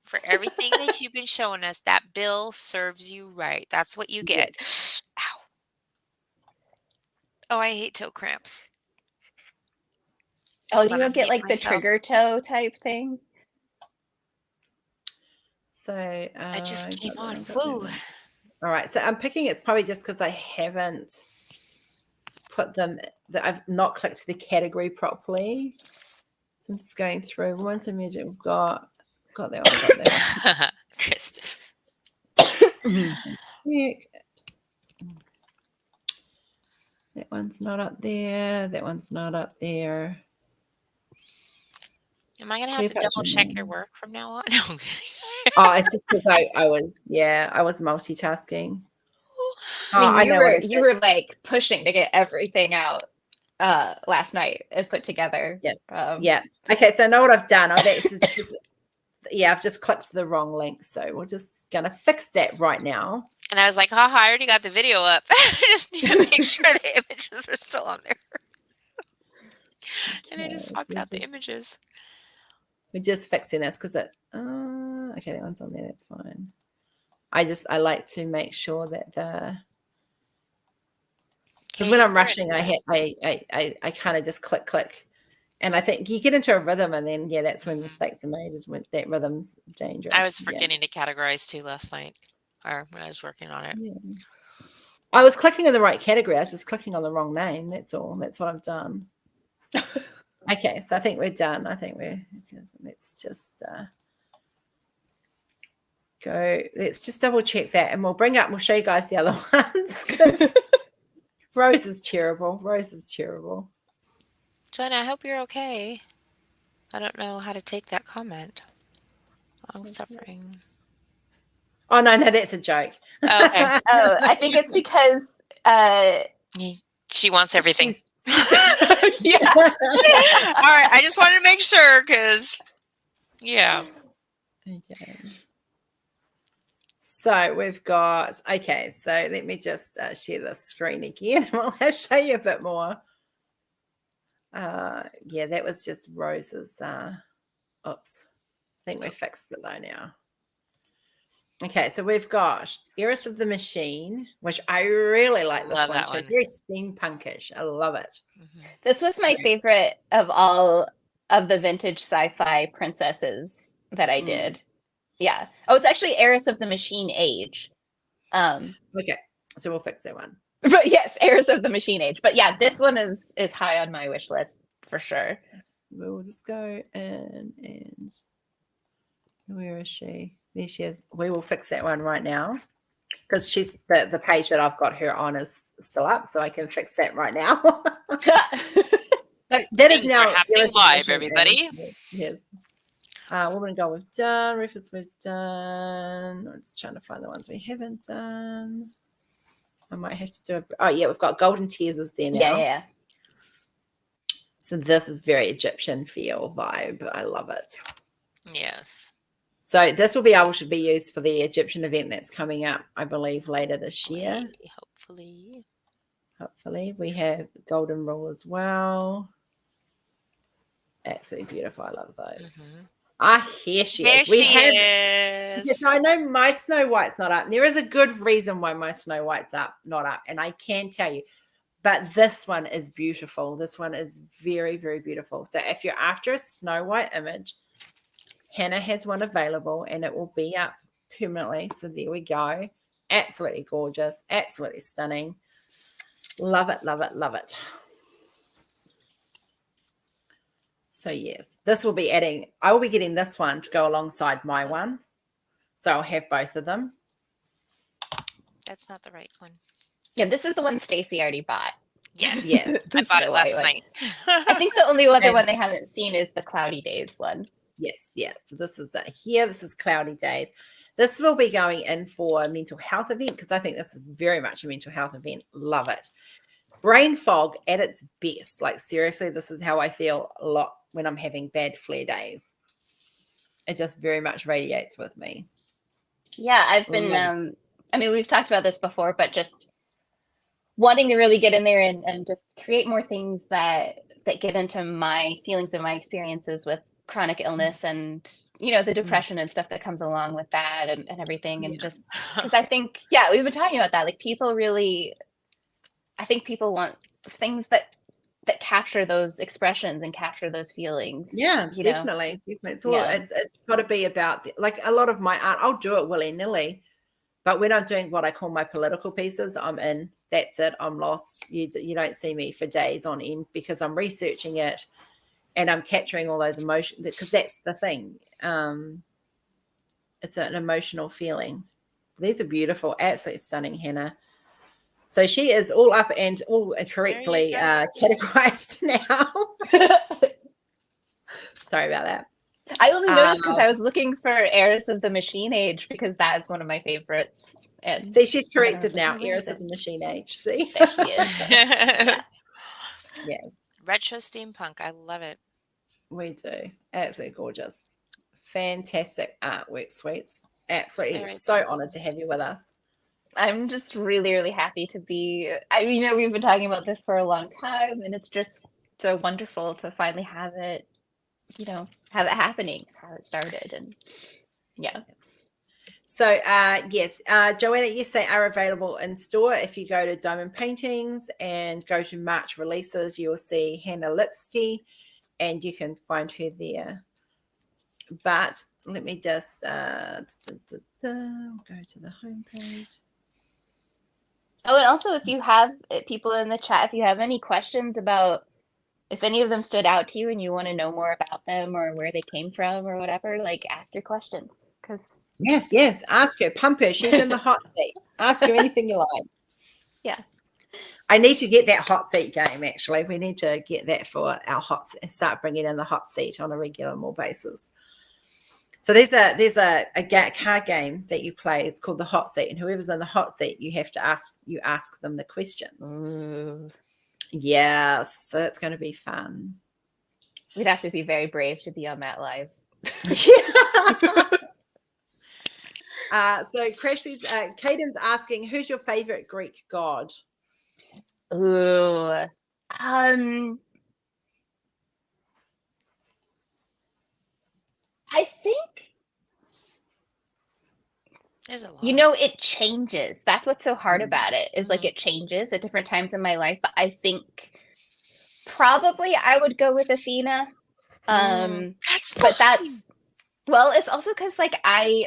For everything that you've been showing us, that bill serves you right. That's what you get. Yes. Ow. Oh, I hate toe cramps. Oh, do But you I'm get hating like the myself. trigger toe type thing? So I just came on. Whoa. All right, so I'm picking. It's probably just because I haven't put them. That I've not clicked the category properly. So I'm just going through. Women's and music. We've got that one. Got that one. Kristen. That one's not up there. That one's not up there. Am I going to have to double check your work from now on? No, I'm kidding. Oh, it's just because I was multitasking. I mean, you were like pushing to get everything out last night and put together. Yeah. Yeah. Okay, so I know what I've done. I've just clicked the wrong link. So we're just gonna fix that right now. And I was like, haha, I already got the video up. I just need to make sure the images are still on there. And I just swapped out the images. We're just fixing this because okay, that one's on there. That's fine. I like to make sure that because when I'm rushing, I kind of just click, and I think you get into a rhythm, and then that's when mistakes are made. Is when that rhythm's dangerous. I was forgetting to categorize too last night, or when I was working on it. Yeah. I was clicking in the right category. I was just clicking on the wrong name. That's all. That's what I've done. Okay, so I think we're done. Let's just go. Let's just double check that, and we'll show you guys the other ones. Rose is terrible. Joanna, I hope you're okay. I don't know how to take that comment. Long suffering. Oh no, that's a joke. Oh, okay. Oh, I think it's because she wants everything. Yeah. All right. I just wanted to make sure because, yeah. Okay. So we've got, okay, so let me just share the screen again. I'll show you a bit more. Yeah, that was just Rose's. Oops. I think we fixed it though now. Okay, so we've got Heiress of the Machine, which I really like this one too. Very steampunkish. I love it. This was my favorite of all of the vintage sci-fi princesses that I did. Yeah. Oh, it's actually Heiress of the Machine Age. Okay, so we'll fix that one. But yes, Heiress of the Machine Age. But yeah, this one is high on my wish list for sure. We'll just go and where is she? There she is. We will fix that one right now because she's the page that I've got her on is still up, so I can fix that right now. That is now happening live, everybody. Yes. Woman and Gold we've done. Rufus we've done. I'm just trying to find the ones we haven't done. I might have to do oh yeah, we've got Golden Tears is there now. Yeah. So this is very Egyptian feel vibe. I love it. Yes. So this will be able to be used for the Egyptian event that's coming up, I believe, later this year. Hopefully. We have Golden Rule as well. Absolutely beautiful. I love those. Here she is. Yes, I know my Snow White's not up. There is a good reason why my Snow White's not up. And I can tell you. But this one is beautiful. This one is very, very beautiful. So if you're after a Snow White image, Hannah has one available and it will be up permanently. So there we go. Absolutely gorgeous. Absolutely stunning. Love it, love it, love it. So yes, this will be I will be getting this one to go alongside my one. So I'll have both of them. That's not the right one. Yeah, this is the one Stacy already bought. Yes. Yes. I bought it last night. I think the only other And- one they haven't seen is the Cloudy Days one. Yes, yeah. So this is here. This is Cloudy Days. This will be going in for a mental health event because I think this is very much a mental health event. Love it. Brain fog at its best. Like seriously, this is how I feel a lot when I'm having bad flare days. It just very much radiates with me. Yeah, I've been, I mean, we've talked about this before, but just wanting to really get in there and to create more things that get into my feelings and my experiences with chronic illness and, you know, the depression and stuff that comes along with that and everything. And just because I think, yeah, we've been talking about that. Like people really, I think people want things that capture those expressions and capture those feelings. Yeah, you know? definitely. It's all it's got to be about like a lot of my art. I'll do it willy-nilly, but when I'm doing what I call my political pieces, I'm in. That's it. I'm lost. You don't see me for days on end because I'm researching it and I'm capturing all those emotions because that's the thing. It's an emotional feeling. These are beautiful, absolutely stunning, Hannah. So she is all up and all correctly categorized now. Sorry about that. I only noticed because I was looking for Heirs of the Machine Age because that is one of my favorites. And see, she's corrected like, now. Heirs of the Machine Age. See, there she is. Yeah. Retro steampunk. I love it. We do. Absolutely gorgeous. Fantastic artwork, sweets. Absolutely. Very So honored to have you with us. I'm just really, really happy to be. I mean, you know, we've been talking about this for a long time, and it's just so wonderful to finally have it, you know, have it happening, have it started, and yeah. So, yes, Joanna, yes, they are available in store. If you go to Diamond Paintings and go to March releases, you'll see Hannah Lipsky, and you can find her there. But let me just go to the homepage. Oh, and also if you have people in the chat, if you have any questions about if any of them stood out to you and you want to know more about them or where they came from or whatever, like ask your questions. Because yes, ask her, pump her. She's in the hot seat. Ask her anything you like. Yeah. I need to get that hot seat game. Actually, we need to get that for our start bringing in the hot seat on a regular more basis. So there's a card game that you play. It's called the hot seat, and whoever's in the hot seat, you have to ask them the questions. Ooh. Yes, so that's going to be fun. We'd have to be very brave to be on that live. So Crashly's Caden's asking, who's your favorite Greek god? Ooh. I think, There's a lot. you know, it changes. That's what's so hard about it is like it changes at different times in my life. But I think probably I would go with Athena. That's well, it's also because like I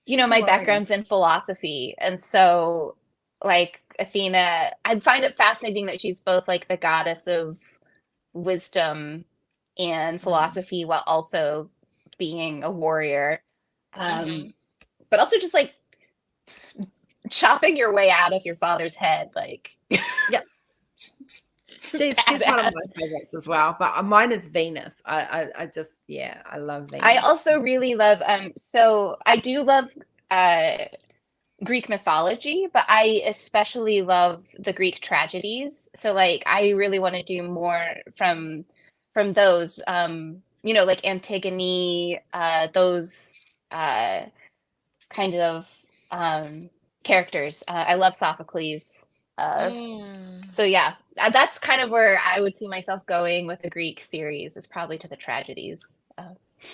you know, my background's in philosophy, and so like Athena, I find it fascinating that she's both like the goddess of wisdom and philosophy while also being a warrior. But also just like chopping your way out of your father's head, like yeah. She's one of my favorites as well, but mine is Venus. I just I love Venus. I also really love so I do love Greek mythology, but I especially love the Greek tragedies. So like I really want to do more from those you know, like Antigone, those kind of characters. I love Sophocles. So yeah, that's kind of where I would see myself going with the Greek series is probably to the tragedies.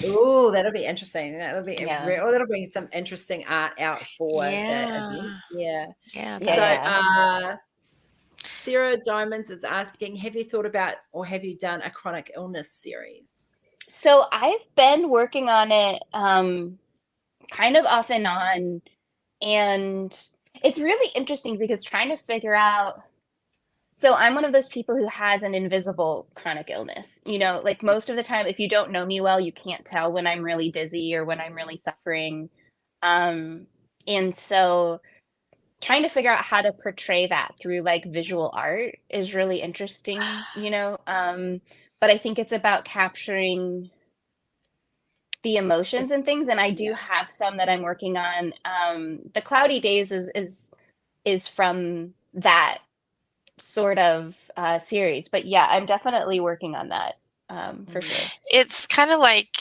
Oh, that'll be interesting. That'll be that'll bring some interesting art out for the event. So Sarah Diamonds is asking, have you thought about or have you done a chronic illness series? So I've been working on it kind of off and on, and it's really interesting because trying to figure out, so I'm one of those people who has an invisible chronic illness. You know, like most of the time, if you don't know me well, you can't tell when I'm really dizzy or when I'm really suffering. And so trying to figure out how to portray that through like visual art is really interesting, you know. But I think it's about capturing the emotions and things, and I do have some that I'm working on. The Cloudy Days is from that sort of series, but yeah, I'm definitely working on that for sure. It's kind of like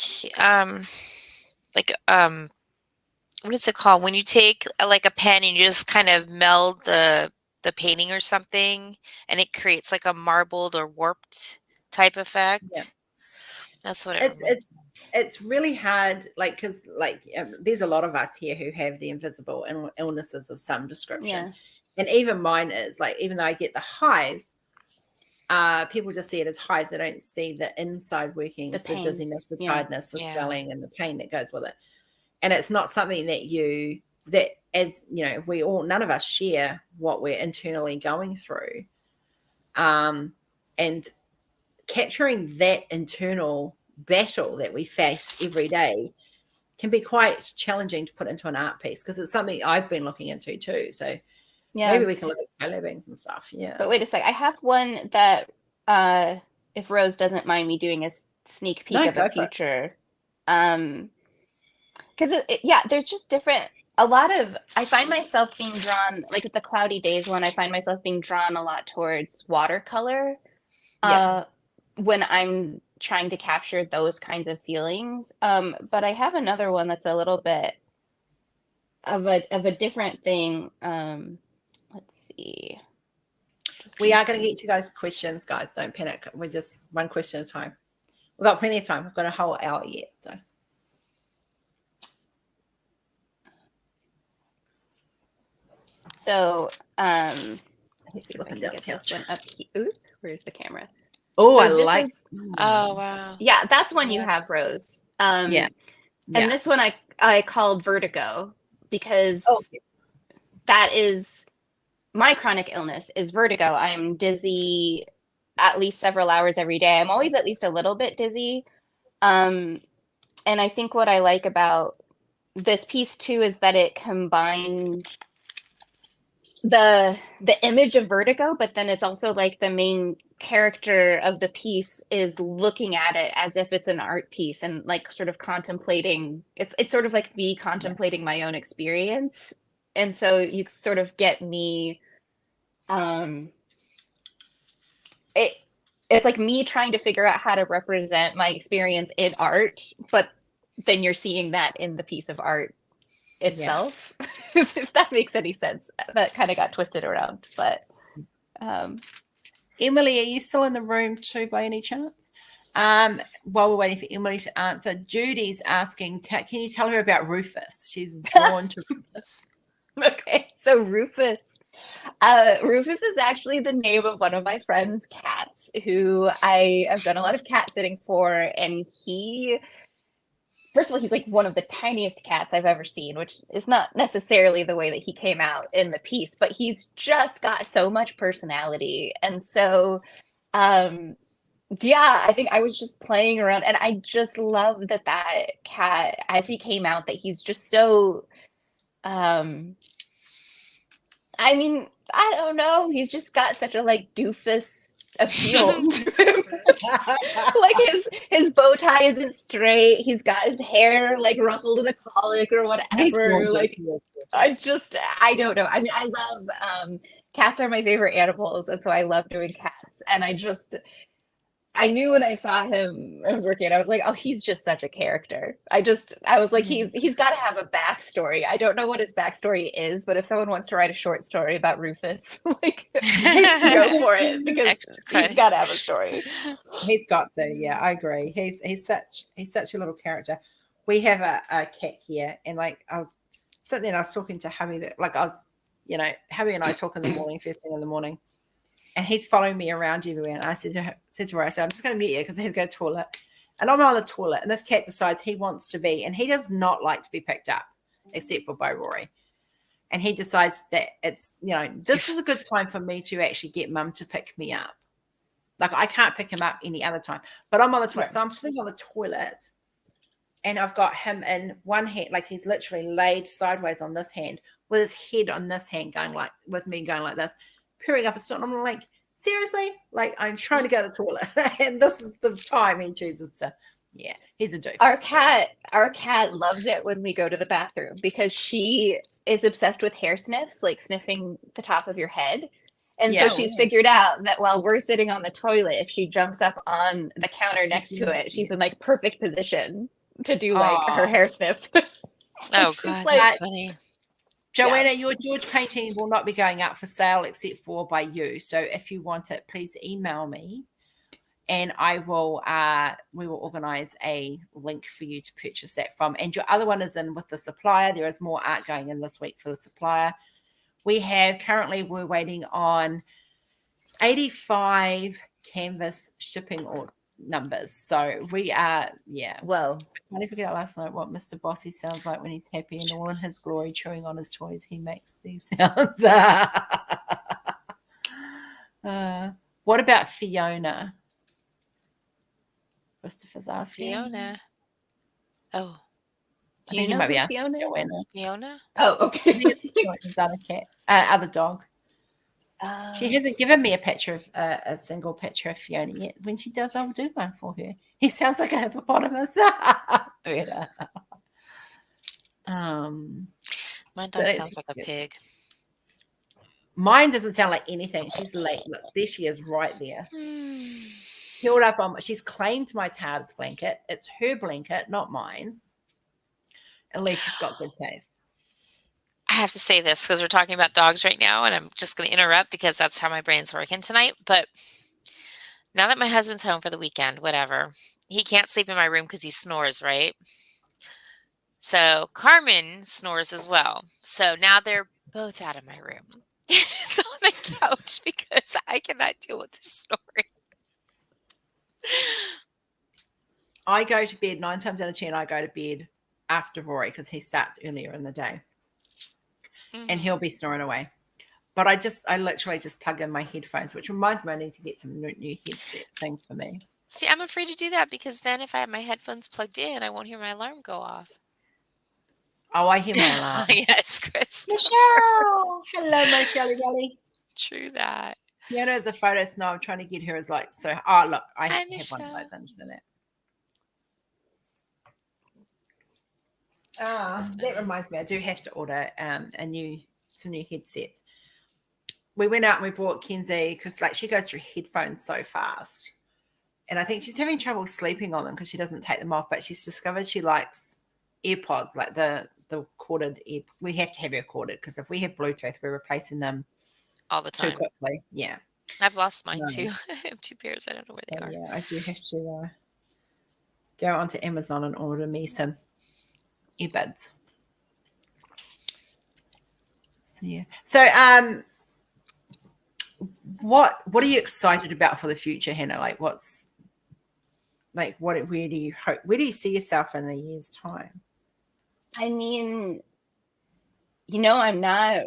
what is it called when you take like a pen and you just kind of meld the painting or something, and it creates like a marbled or warped type effect. Yeah. That's what it it's really hard, like, because like there's a lot of us here who have the invisible illnesses of some description, and even mine is like, even though I get the hives, people just see it as hives. They don't see the inside workings, the dizziness, the tiredness, the swelling, and the pain that goes with it. And it's not something that as you know, we all, none of us share what we're internally going through, and capturing that internal battle that we face every day can be quite challenging to put into an art piece, because it's something I've been looking into too. So maybe we can look at collabings and stuff. But wait a sec, I have one that if Rose doesn't mind me doing a sneak peek of a future, because there's just different, I find myself being drawn, like at the Cloudy Days one, I find myself being drawn a lot towards watercolor when I'm trying to capture those kinds of feelings. But I have another one that's a little bit of a different thing. Let's see. We are going to get to those questions, guys. Don't panic. We're just one question at a time. We've got plenty of time. We've got a whole hour yet. So let's look at this one up here. Ooh, where's the camera? Oh, I like. Oh, wow. Yeah, that's one you have, Rose. And this one I called Vertigo, because that is my chronic illness, is vertigo. I'm dizzy at least several hours every day. I'm always at least a little bit dizzy. And I think what I like about this piece too is that it combines the image of vertigo, but then it's also like the main character of the piece is looking at it as if it's an art piece, and like sort of contemplating. It's sort of like me contemplating my own experience, and so you sort of get me. It's like me trying to figure out how to represent my experience in art, but then you're seeing that in the piece of art itself. If that makes any sense. That kind of got twisted around, but Emily, are you still in the room too by any chance? While we're waiting for Emily to answer, Judy's asking, can you tell her about Rufus? She's drawn to Rufus. Okay, so Rufus is actually the name of one of my friend's cats, who I have done a lot of cat sitting for, and first of all, he's like one of the tiniest cats I've ever seen, which is not necessarily the way that he came out in the piece, but he's just got so much personality. And so, I think I was just playing around, and I just love that cat, as he came out, that he's just so, I mean, I don't know, he's just got such a like doofus appeal to him. Like his bow tie isn't straight, he's got his hair like ruffled in a colic or whatever. Like I don't know, I mean, I love cats are my favorite animals, and so I love doing cats. And I knew when I saw him, I was working, I was like, oh, he's just such a character. I was like, he's got to have a backstory. I don't know what his backstory is, but if someone wants to write a short story about Rufus, like, go for it, because he's got to have a story. He's got to, yeah, I agree. He's such a little character. We have a cat here, and like I was sitting there and I was talking to hubby, hubby and I talk in the morning, first thing in the morning. And he's following me around everywhere. And I said to her, I'm just going to meet you because I have to go to the toilet. And I'm on the toilet, and this cat decides he wants to be, and he does not like to be picked up, except for by Rory. And he decides that it's, this is a good time for me to actually get mum to pick me up. Like, I can't pick him up any other time. But I'm on the toilet. Right. So I'm sitting on the toilet, and I've got him in one hand, like he's literally laid sideways on this hand with his head on this hand going like, with me going like this, peering up a storm. I'm like, seriously? Like, I'm trying to go to the toilet and this is the time he chooses to, yeah, he's a doofus. Our cat loves it when we go to the bathroom because she is obsessed with hair sniffs, like sniffing the top of your head. And so she's figured out that while we're sitting on the toilet, if she jumps up on the counter next to it, she's in like perfect position to do like her hair sniffs. Oh God, that's funny. Joanna, your George painting will not be going up for sale except for by you. So if you want it, please email me and I will we will organize a link for you to purchase that from. And your other one is in with the supplier. There is more art going in this week for the supplier. We have currently, we're waiting on 85 canvas shipping or numbers. So we are, yeah. Whoa. I never forget last night what Mr. Bossy sounds like when he's happy and all in his glory, chewing on his toys. He makes these sounds. What about Fiona? Christopher's asking. Fiona. Oh. Do you know who Fiona is? Fiona? Oh, okay. His other cat, other dog. She hasn't given me a picture of a single picture of Fiona yet. When she does, I'll do one for her. He sounds like a hippopotamus. My dog sounds like a pig. Mine doesn't sound like anything. She's late. Look, there she is, right there. Curled up on. She's claimed my TARDIS blanket. It's her blanket, not mine. At least she's got good taste. I have to say this because we're talking about dogs right now, and I'm just going to interrupt because that's how my brain's working tonight. But now that my husband's home for the weekend, whatever, he can't sleep in my room because he snores, right? So Carmen snores as well. So now they're both out of my room. It's on the couch because I cannot deal with this snoring. I go to bed 9 times out of 10. I go to bed after Rory because he starts earlier in the day. And he'll be snoring away. But I literally just plug in my headphones, which reminds me I need to get some new headset things for me. See, I'm afraid to do that because then if I have my headphones plugged in, I won't hear my alarm go off. Oh, I hear my alarm. Yes, Chris. Michelle. Hello, my Shelly Belly. True that. Fiona is a photo snob. I'm trying to get her as like, so, oh, look, I Hi, have Michelle. one of those. I understand that. That reminds me, I do have to order some new headsets. We went out and we bought Kenzie because like she goes through headphones so fast, and I think she's having trouble sleeping on them because she doesn't take them off. But she's discovered she likes AirPods, like the corded ear. We have to have her corded because if we have Bluetooth, we're replacing them all the time too quickly. Yeah, I've lost mine too. I have 2 pairs. I don't know where they are. Yeah, I do have to go onto Amazon and order me some earbuds. So yeah. So what are you excited about for the future, Hannah? Like where do you hope, where do you see yourself in a year's time? I mean, I'm not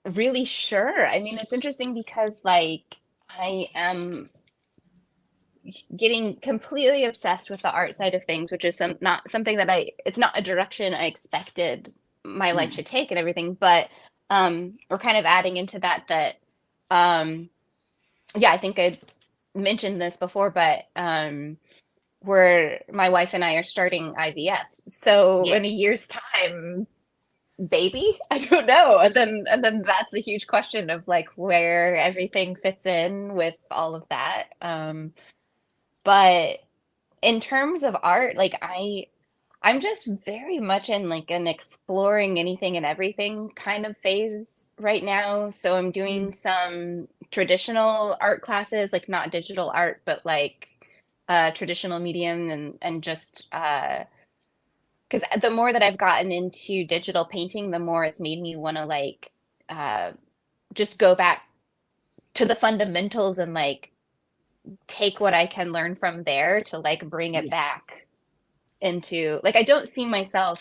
really sure. I mean, it's interesting because like I am getting completely obsessed with the art side of things, which is not something that it's not a direction I expected my life to take and everything, but we're kind of adding into that I think I mentioned this before, but where my wife and I are starting IVF. So in a year's time, baby, I don't know. And then that's a huge question of like where everything fits in with all of that. But in terms of art, like I'm just very much in like an exploring anything and everything kind of phase right now. So I'm doing some traditional art classes, like not digital art, but like traditional medium and just because the more that I've gotten into digital painting, the more it's made me want to like just go back to the fundamentals and like take what I can learn from there to like bring it back into like I don't see myself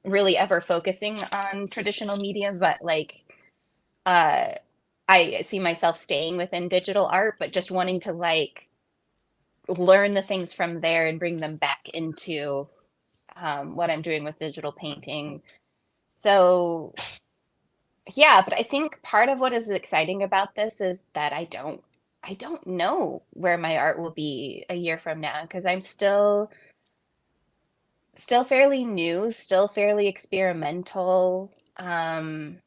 really ever focusing on traditional media, but like I see myself staying within digital art, but just wanting to like learn the things from there and bring them back into what I'm doing with digital painting. So Yeah, but I think part of what is exciting about this is that I don't know where my art will be a year from now because I'm still fairly new, still fairly experimental, and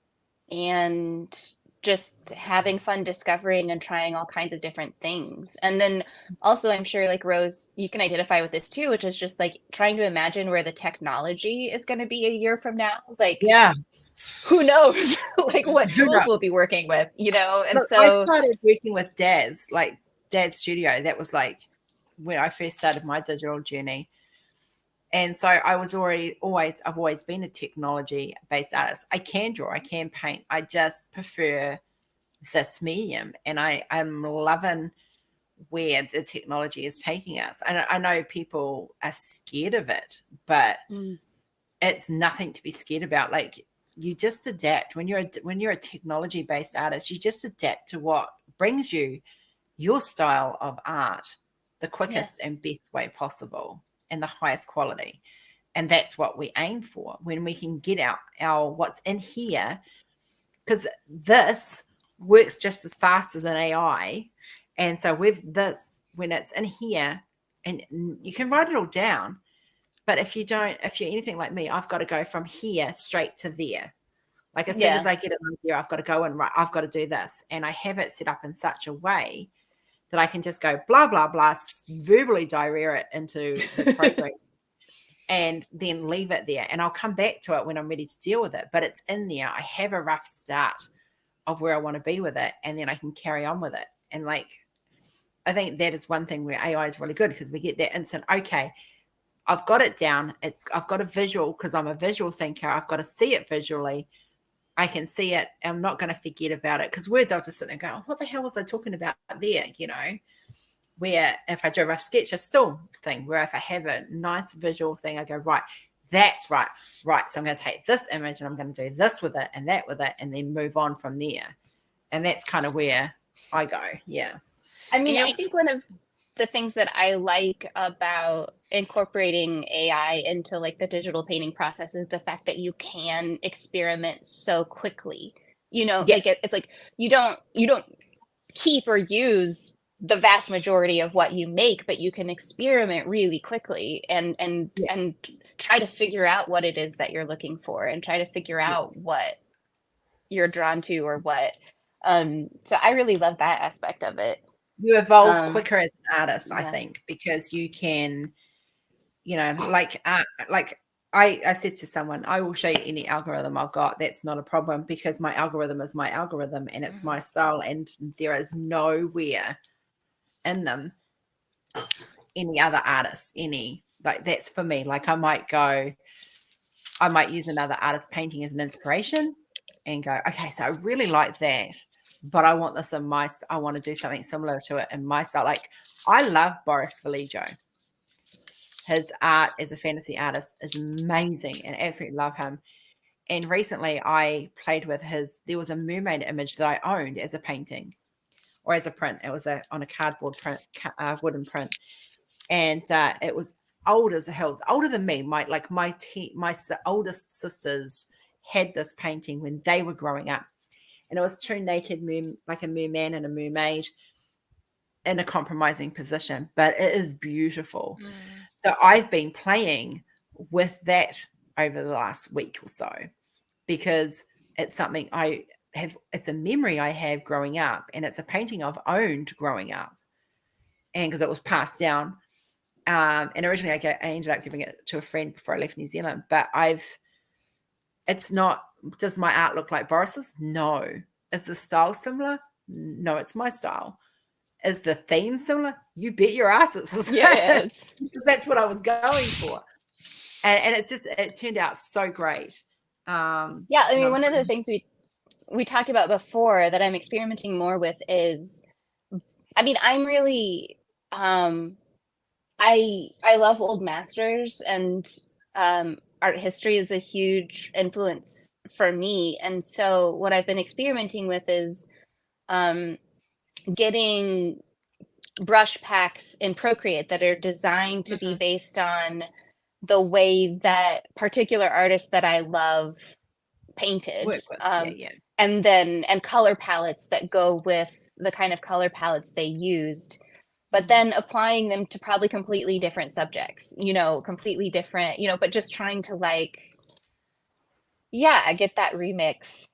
just having fun discovering and trying all kinds of different things. And then also, I'm sure, like Rose, you can identify with this too, which is just like trying to imagine where the technology is going to be a year from now. Like, Yeah. who knows, like what Who tools knows? we'll be working with, you know? And Look, I so, started working with Daz, like Daz Studio. That was like when I first started my digital journey. And so I was I've always been a technology based artist. I can draw, I can paint. I just prefer this medium. And I'm loving where the technology is taking us. I know people are scared of it, but it's nothing to be scared about. Like, you just adapt when you're a technology based artist. You just adapt to what brings you your style of art the quickest and best way possible and the highest quality. And that's what we aim for when we can get our what's in here, because this works just as fast as an AI. And so with this, when it's in here, and you can write it all down, but if you're anything like me, I've got to go from here straight to there. Like, as soon as I get an idea, I've got to go and write, I've got to do this. And I have it set up in such a way that I can just go blah, blah, blah, verbally diarrhea it into the program and then leave it there. And I'll come back to it when I'm ready to deal with it. But it's in there. I have a rough start of where I want to be with it, and then I can carry on with it. And like, I think that is one thing where AI is really good, because we get that instant, okay, I've got it down. I've got a visual, because I'm a visual thinker. I've got to see it visually. I can see it. I'm not going to forget about it, because words, I'll just sit there and go, oh, what the hell was I talking about there? You know, where if I do a rough sketch, a still thing, where if I have a nice visual thing, I go, right, that's right. Right. So I'm going to take this image and I'm going to do this with it and that with it, and then move on from there. And that's kind of where I go. Yeah. I mean, I think one of the things that I like about incorporating AI into like the digital painting process is the fact that you can experiment so quickly. You know, Yes. like it's like you don't keep or use the vast majority of what you make, but you can experiment really quickly and try to figure out what it is that you're looking for, and try to figure out what you're drawn to, or what. So I really love that aspect of it. You evolve quicker as an artist, I Yeah. think, because you can, you know, like I said to someone, I will show you any algorithm I've got. That's not a problem, because my algorithm is my algorithm and it's my style, and there is nowhere in them any other artist, like, that's for me. Like, I might use another artist painting as an inspiration and go, okay, so I really like that, but I want this I want to do something similar to it in my style. Like, I love Boris Vallejo. His art as a fantasy artist is amazing, and absolutely love him. And recently I played with there was a mermaid image that I owned as a painting, or as a print. It was on a cardboard print, wooden print. And it was old as hell. It's older than me. My oldest sisters had this painting when they were growing up. And it was two naked like a merman and a mermaid in a compromising position, but it is beautiful. So I've been playing with that over the last week or so, because it's something it's a memory I have growing up, and it's a painting I've owned growing up. And because it was passed down. And originally I ended up giving it to a friend before I left New Zealand, but it's not, does my art look like Boris's? No. Is the style similar? No, it's my style. Is the theme similar? You bet your ass it's Yeah, that's what I was going for. And it turned out so great. Yeah, I mean, one of the things we talked about before that I'm experimenting more with is, I mean, I'm really I love old masters, and art history is a huge influence for me. And so what I've been experimenting with is getting brush packs in Procreate that are designed to be based on the way that particular artists that I love painted. and color palettes that go with the kind of color palettes they used, but then applying them to probably completely different subjects, completely different, but just trying to get that remix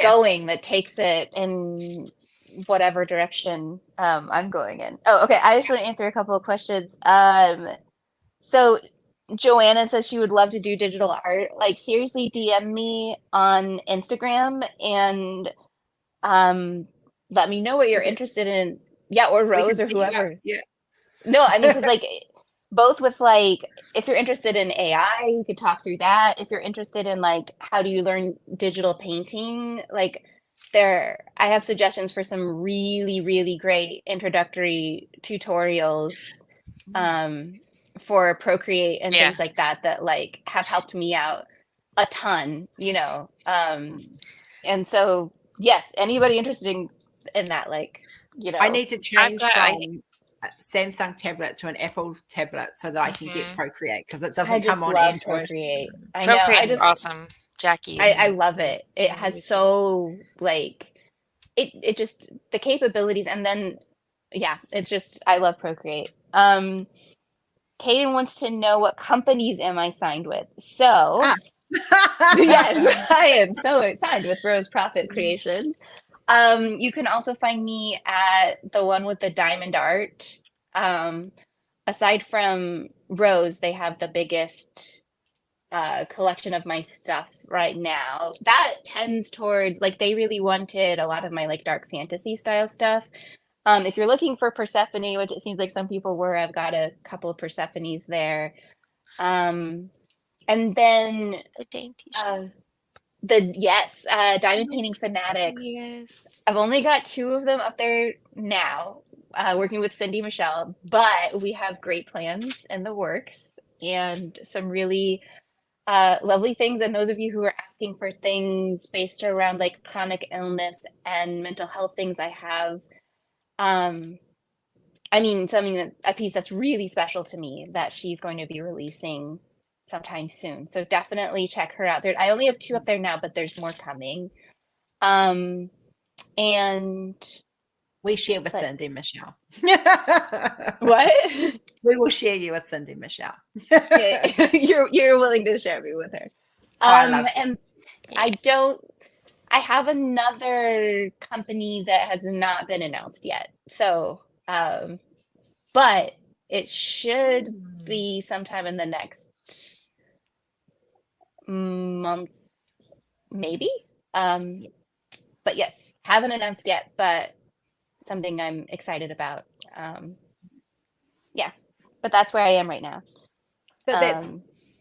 going that takes it in whatever direction I'm going in. Oh, okay. I just want to answer a couple of questions. So Joanna says she would love to do digital art. Like, seriously, DM me on Instagram and let me know what you're interested in. Yeah, or Rose or whoever. Yeah. No, I mean, because both with if you're interested in AI, you could talk through that. If you're interested in how do you learn digital painting, I have suggestions for some really, really great introductory tutorials for Procreate and things like that have helped me out a ton, and so yes, anybody interested in that, I need to change from a Samsung tablet to an Apple tablet so that I can get Procreate, because it doesn't come on Android. Procreate. I Procreate know. is awesome. Jackie. I love it. It has so it just the capabilities, and then it's just I love Procreate. Kaden wants to know, what companies am I signed with? So Us. yes, I am so signed with Rose Proffitt Creations. You can also find me at the one with the diamond art. Aside from Rose, they have the biggest collection of my stuff right now. That tends towards they really wanted a lot of my dark fantasy style stuff. If you're looking for Persephone, which it seems like some people were, I've got a couple of Persephones there. And then The dainty shop. Diamond Painting Fanatics. Yes. I've only got 2 of them up there now, working with Cindy Michelle, but we have great plans in the works and some really lovely things. And those of you who are asking for things based around chronic illness and mental health things, I have a piece that's really special to me that she's going to be releasing sometime soon. So definitely check her out there. I only have 2 up there now, but there's more coming. And we share with Cindy Michelle. What? We will share you with Cindy Michelle. You're willing to share me with her. I love and I have another company that has not been announced yet. So, but it should be sometime in the next month, maybe. But yes, haven't announced yet, but something I'm excited about. But that's where I am right now. But that's,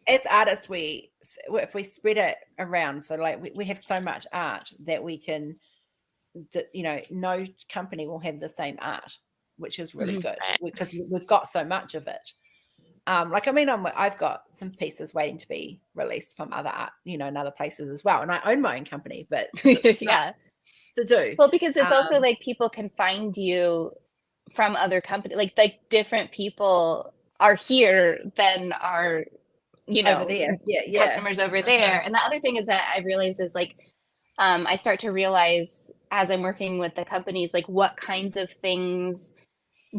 as artists, if we spread it around, so we have so much art that we can, no company will have the same art, which is really good because we've got so much of it. I've got some pieces waiting to be released from other art, in other places as well, and I own my own company, but it's to do well, because it's also people can find you from other companies, different people are here than are over there, customers over there. And the other thing is that I realized is I start to realize as I'm working with the companies what kinds of things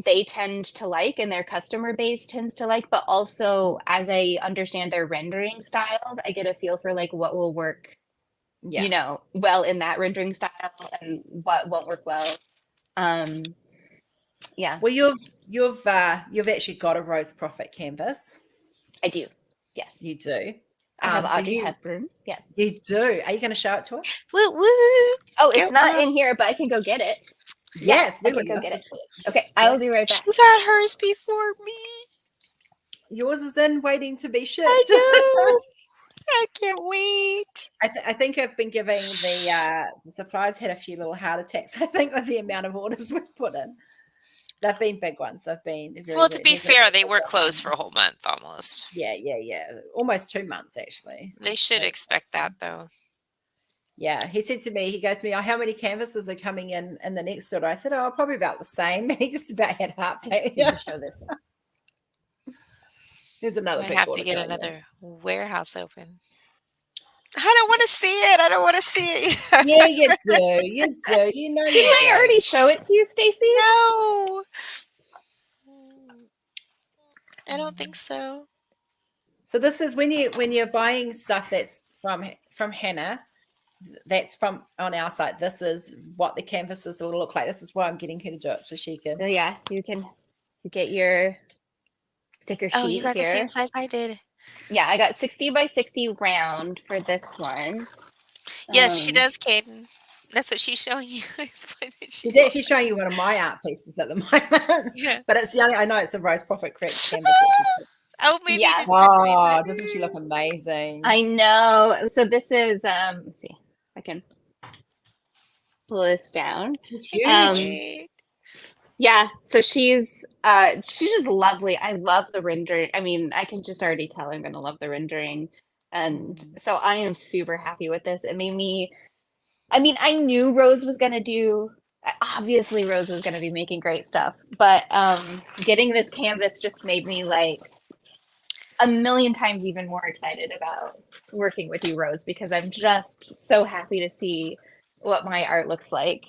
they tend to like and their customer base tends to like, but also as I understand their rendering styles, I get a feel for what will work well in that rendering style and what won't work well. Well, you've actually got a Rose Proffitt canvas. I do. Yes, you do. I have Audrey Hepburn. Yes, you do. Are you going to show it to us? Woo woo! Oh, it's not in here, but I can go get it. Yes, I can go get it. Okay, I will be right back. She got hers before me. Yours is in waiting to be shipped. I know. I can't wait. I think I've been giving the suppliers had a few little heart attacks. I think with the amount of orders we've put in. They've been big ones. They've been well. To be fair, they were closed for a whole month almost. Yeah. Almost 2 months actually. They should expect that though. Yeah, he said to me, oh, how many canvases are coming in the next order? I said, oh, probably about the same. He just about had heart failure. Show this. There's another. I have to get another warehouse open. I don't want to see it. I don't want to see it. Yeah, you do. You do. You know you Did I do. already show it to you, Stacy? No. I don't think so. So this is when you're buying stuff that's from Hannah, that's from on our site. This is what the canvases will look like. This is why I'm getting her to do it so she can. So yeah, you get your sticker Oh, you sheet got the same here. size I did. Yeah, I got 60 by 60 round for this one. Yes, she does, Caden. That's what she's showing you. She's actually showing you one of my art pieces at the moment. Yeah. But it's the only, I know it's a Rose Proffitt correct canvas. Oh, maybe Yeah. you did press me, Oh, but- doesn't she look amazing? I know. So this is let's see if I can pull this down. She's huge. Great. Yeah, so she's just lovely. I love the rendering. I mean, I can just already tell I'm gonna love the rendering. And so I am super happy with this. It made me, I mean, I knew Rose was gonna do, obviously Rose was gonna be making great stuff, but getting this canvas just made me like a million times even more excited about working with you, Rose, because I'm just so happy to see what my art looks like.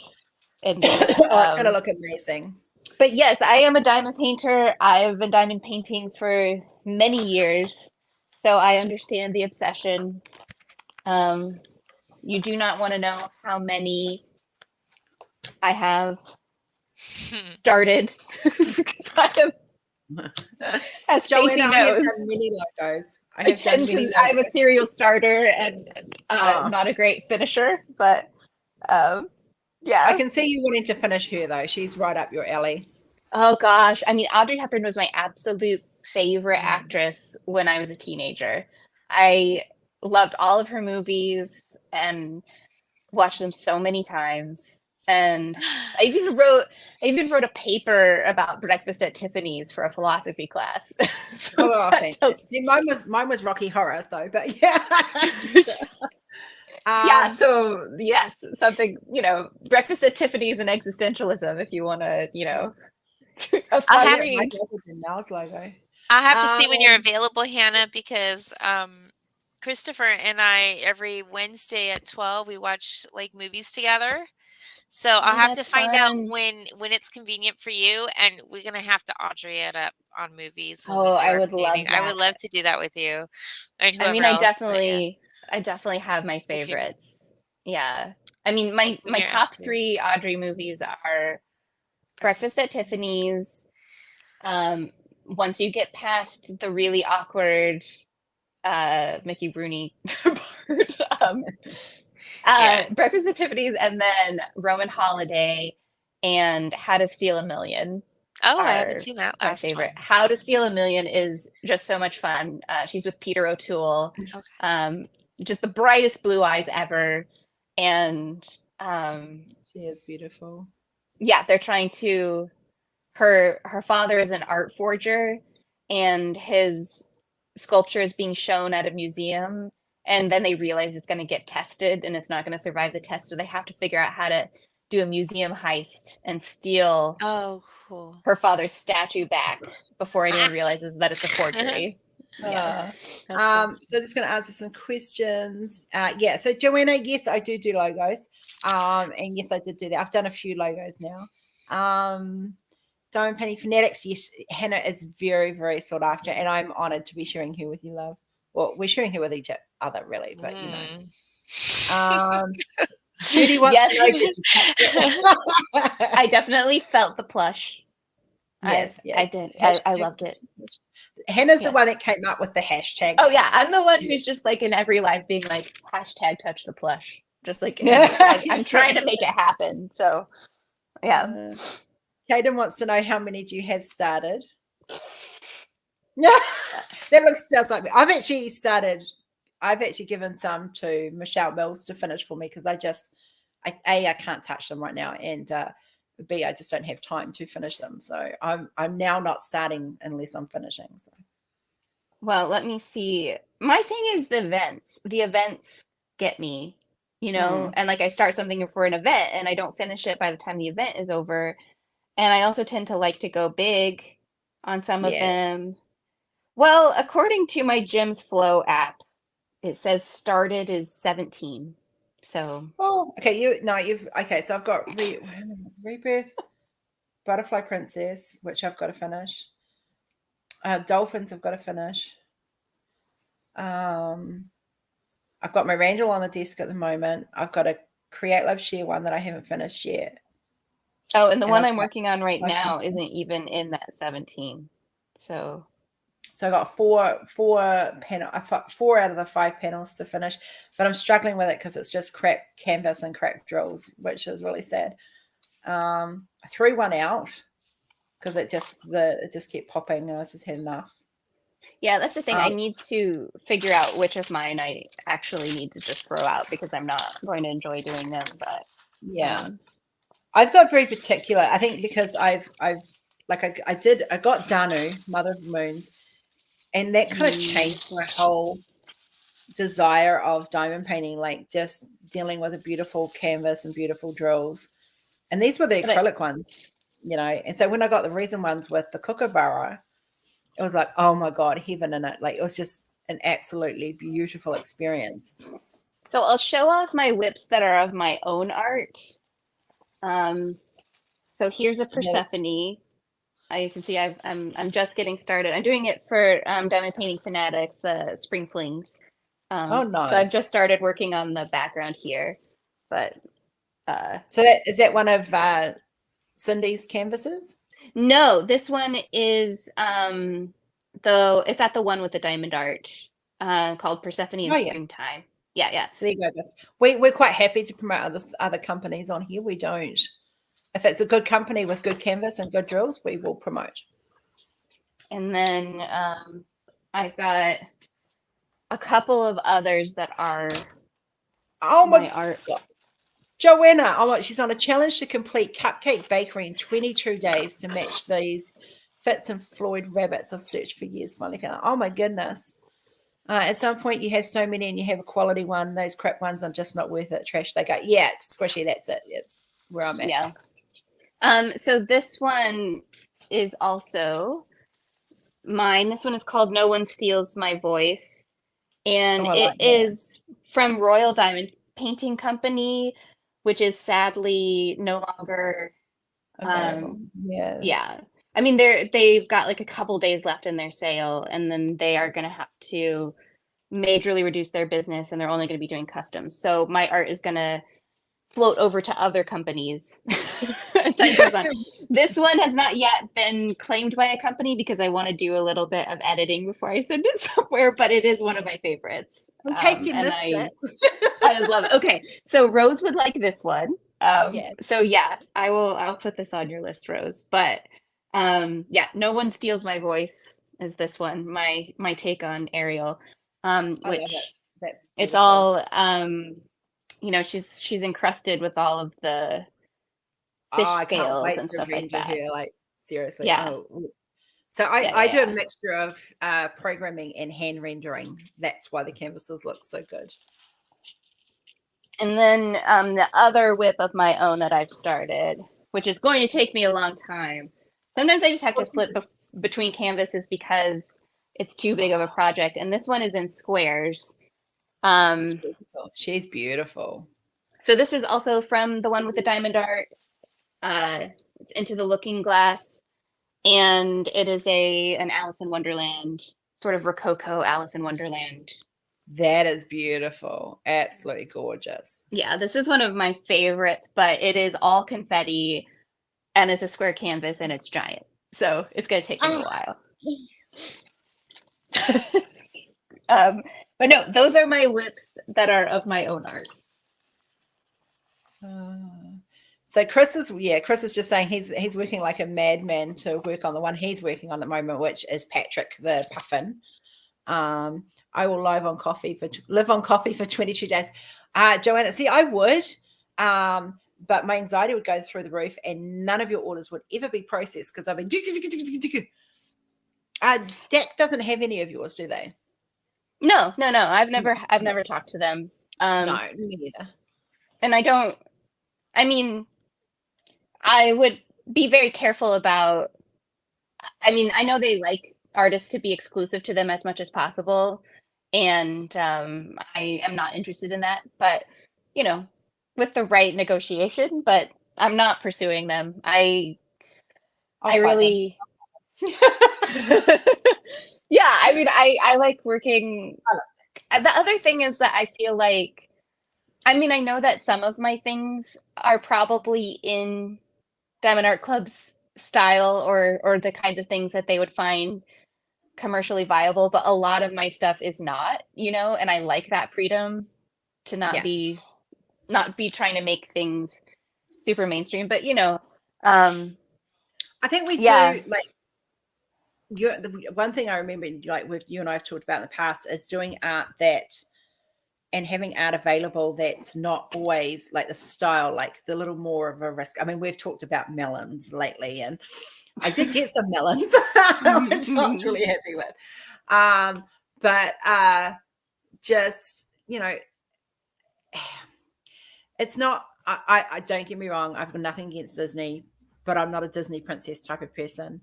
And Oh, it's going to look amazing. But yes, I am a diamond painter. I've been diamond painting for many years, so I understand the obsession. You do not want to know how many I have started. I am, as Stacey Joanna, I have knows, done many logos. I have a serial starter and not a great finisher, but yeah. I can see you wanting to finish her though. She's right up your alley. Oh gosh. I mean, Audrey Hepburn was my absolute favorite actress when I was a teenager. I loved all of her movies and watched them so many times. And I even wrote a paper about Breakfast at Tiffany's for a philosophy class. So Oh, thanks. See, mine was Rocky Horror though, but yeah. Yeah, so yes, something, Breakfast at Tiffany's and existentialism, if you want to, I'll have Now's logo. I'll have to see when you're available, Hannah, because Christopher and I every Wednesday at 12 we watch like movies together. So I'll have to find out when it's convenient for you, and we're gonna have to Audrey it up on movies. When we do I our would love painting. I would that. love to do that with you. I mean, else, I definitely have my favorites. Yeah. I mean, my top 3 Audrey movies are Breakfast at Tiffany's. Once you get past the really awkward Mickey Rooney part, Breakfast at Tiffany's, and then Roman Holiday and How to Steal a Million. Oh, I haven't seen that last my favorite. one. How to Steal a Million is just so much fun. She's with Peter O'Toole. Okay. Just the brightest blue eyes ever. And she is beautiful. Yeah, they're trying to, her father is an art forger, and his sculpture is being shown at a museum, and then they realize it's going to get tested and it's not going to survive the test, so they have to figure out how to do a museum heist and steal her father's statue back before anyone realizes that it's a forgery. Yeah. So I'm just going to answer some questions. Yeah. So Joanna, yes, I do logos. And yes, I did do that. I've done a few logos now. Diamond Painting Fanatics. Yes, Hannah is very, very sought after, and I'm honored to be sharing her with you, love. Well, we're sharing her with each other, really, but Judy wants to know. I definitely felt the plush. Yes, I did. I loved it. Hannah's the one that came up with the hashtag. Oh yeah, I'm the one who's just like in every live being like hashtag touch the plush. Just like, I'm trying to make it happen. So yeah. Kaden wants to know how many do you have started? That sounds like me. I've actually given some to Michelle Mills to finish for me because I can't touch them right now, and B, I just don't have time to finish them. So I'm now not starting unless I'm finishing. So. Well, let me see. My thing is the events. The events get me, and like I start something for an event and I don't finish it by the time the event is over. And I also tend to like to go big on some of them. Well, according to my Jim's Flow app, It says started is 17. So Oh, okay. Okay. So I've got Rebirth, Butterfly Princess, which I've got to finish. Dolphins I've got to finish. I've got my Randall on the desk at the moment. I've got a Create Love Share one that I haven't finished yet. oh, and the And one I've I'm got working on right like now isn't even in that 17. So I got four out of the 5 panels to finish, but I'm struggling with it because it's just crap canvas and crap drills, which is really sad. I threw one out because it just kept popping and I just had enough. yeah, that's the thing. I Um, need to figure out which of mine I actually need to just throw out because I'm not going to enjoy doing them. But yeah, I've got very particular. I think because I got Danu, Mother of Moons, and that kind of changed my whole desire of diamond painting, like just dealing with a beautiful canvas and beautiful drills. And these were the but acrylic ones, And so when I got the resin ones with the kookaburra, it was like, oh my God, heaven in it. Like it was just an absolutely beautiful experience. so I'll show off my whips that are of my own art. So here's a Yeah, Persephone. You can see I'm just getting started. I'm doing it for Diamond Painting Fanatics, the Spring Flings. oh, So I've just nice. started working on the background here, but So that is that one of Cindy's canvases? no, this one is though it's at the one with the diamond art, called Persephone in Oh, yeah. Springtime. Yeah, yeah. So there you go, guys. We're quite happy to promote other companies on here. We don't. If it's a good company with good canvas and good drills, we will promote. And then I've got a couple of others that are Oh my my art. God. Joanna, she's on a challenge to complete Cupcake Bakery in 22 days to match these Fitz and Floyd rabbits I've searched for years. Finally found. Oh my goodness. At some point, you have so many and you have a quality one. Those crap ones are just not worth it. Trash. They go, yeah, squishy. That's it. It's where I'm at. Yeah. So this one is also mine. This one is called No One Steals My Voice. And Oh, I it like that. is from Royal Diamond Painting Company, which is sadly no longer Available. Yeah. yeah. I mean they've got like a couple days left in their sale and then they are gonna have to majorly reduce their business and they're only gonna be doing customs. So my art is gonna float over to other companies as time goes on. This one has not yet been claimed by a company because I want to do a little bit of editing before I send it somewhere, but it is one of my favorites. In case you And missed it. I just love it. Okay, so Rose would like this one. Yeah. So yeah, I'll put this on your list, Rose. But yeah, No One Steals My Voice is this one, my take on Ariel. I love it. Which That's it's beautiful. all she's encrusted with all of the fish I can't scales wait and to stuff like render that. her. Like seriously. Yeah, Oh, so yeah, I yeah, do a yeah. mixture of programming and hand rendering. That's why the canvases look so good. And then the other whip of my own that I've started, which is going to take me a long time. Sometimes I just have to flip between canvases because it's too big of a project. And this one is in squares. She's beautiful. So this is also from the one with the diamond art. It's Into the Looking Glass. And it is an Alice in Wonderland, sort of Rococo Alice in Wonderland. That is beautiful. Absolutely gorgeous. Yeah, this is one of my favorites, but it is all confetti and it's a square canvas and it's giant. So it's going to take me a while. But no, those are my whips that are of my own art. So Chris is just saying he's working like a madman to work on the one he's working on at the moment, which is Patrick the Puffin. I will live on coffee for 22 days. Joanna, see, I would, but my anxiety would go through the roof and none of your orders would ever be processed because I've been DAC doesn't have any of yours, do they? No. I've never talked to them. No, me neither. And I would be very careful about, I know they like artists to be exclusive to them as much as possible. and I am not interested in that. But you know, with the right negotiation, but I'm not pursuing them. I'll I fight them. really, yeah. I mean, I like working. The other thing is that I feel like, I mean, I know that some of my things are probably in Diamond Art Club's style, or the kinds of things that they would find commercially viable, but a lot of my stuff is not, and I like that freedom to Yeah. not be trying to make things super mainstream. But I think we yeah. do like the one thing I remember, like with you and I have talked about in the past, is doing art that and having art available that's not always like the style, like the little more of a risk. I mean, we've talked about melons lately, and I did get some melons, which I was really happy with. But just, it's not, I don't get me wrong, I've got nothing against Disney, but I'm not a Disney princess type of person.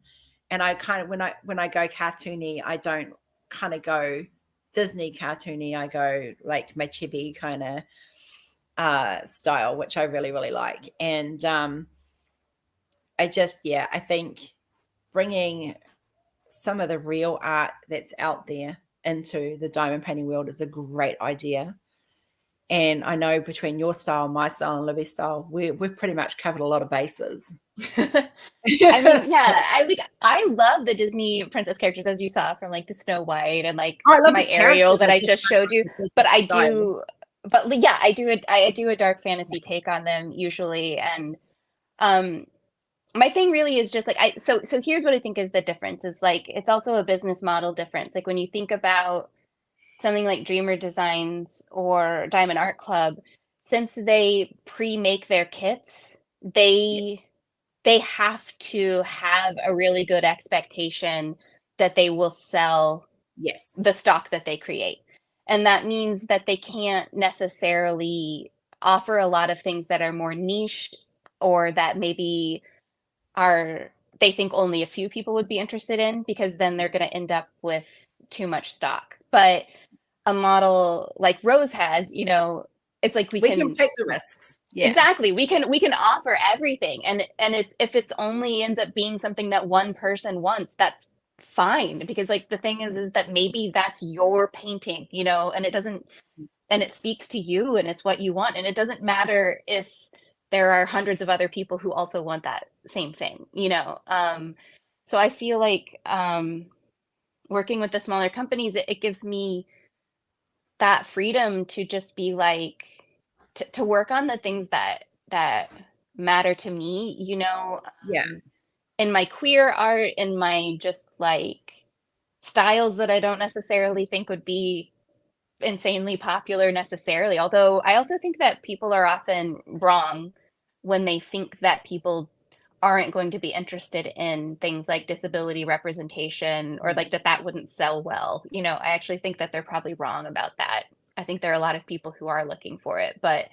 And I kind of, when I go cartoony, I don't kind of go Disney cartoony. I go like my chibi kind of style, which I really, really like. And I think bringing some of the real art that's out there into the diamond painting world is a great idea. And I know between your style, my style, and Libby's style, we've pretty much covered a lot of bases. I mean, yeah, I love the Disney princess characters, as you saw from like the Snow White and like I love my the Ariel characters. that I just showed you. But I do. but yeah, I do a dark fantasy take on them usually. And my thing really is just like so here's what I think is the difference is like it's also a business model difference. Like when you think about something like Dreamer Designs or Diamond Art Club, since they pre-make their kits, they have to have a really good expectation that they will sell Yes. the stock that they create. And that means that they can't necessarily offer a lot of things that are more niche, or that maybe are they think only a few people would be interested in, because then they're going to end up with too much stock. But a model like Rose has, it's like we can can take the risks. Yeah. Exactly. We can offer everything. And if it's only ends up being something that one person wants, that's fine. Because like the thing is that maybe that's your painting, and it speaks to you and it's what you want. And it doesn't matter if there are hundreds of other people who also want that same thing, So I feel like working with the smaller companies, it gives me that freedom to just be like, to work on the things that matter to me, Yeah. in my queer art, in my just like styles that I don't necessarily think would be insanely popular necessarily. Although I also think that people are often wrong when they think that people aren't going to be interested in things like disability representation, or like that wouldn't sell well. I actually think that they're probably wrong about that. I think there are a lot of people who are looking for it, but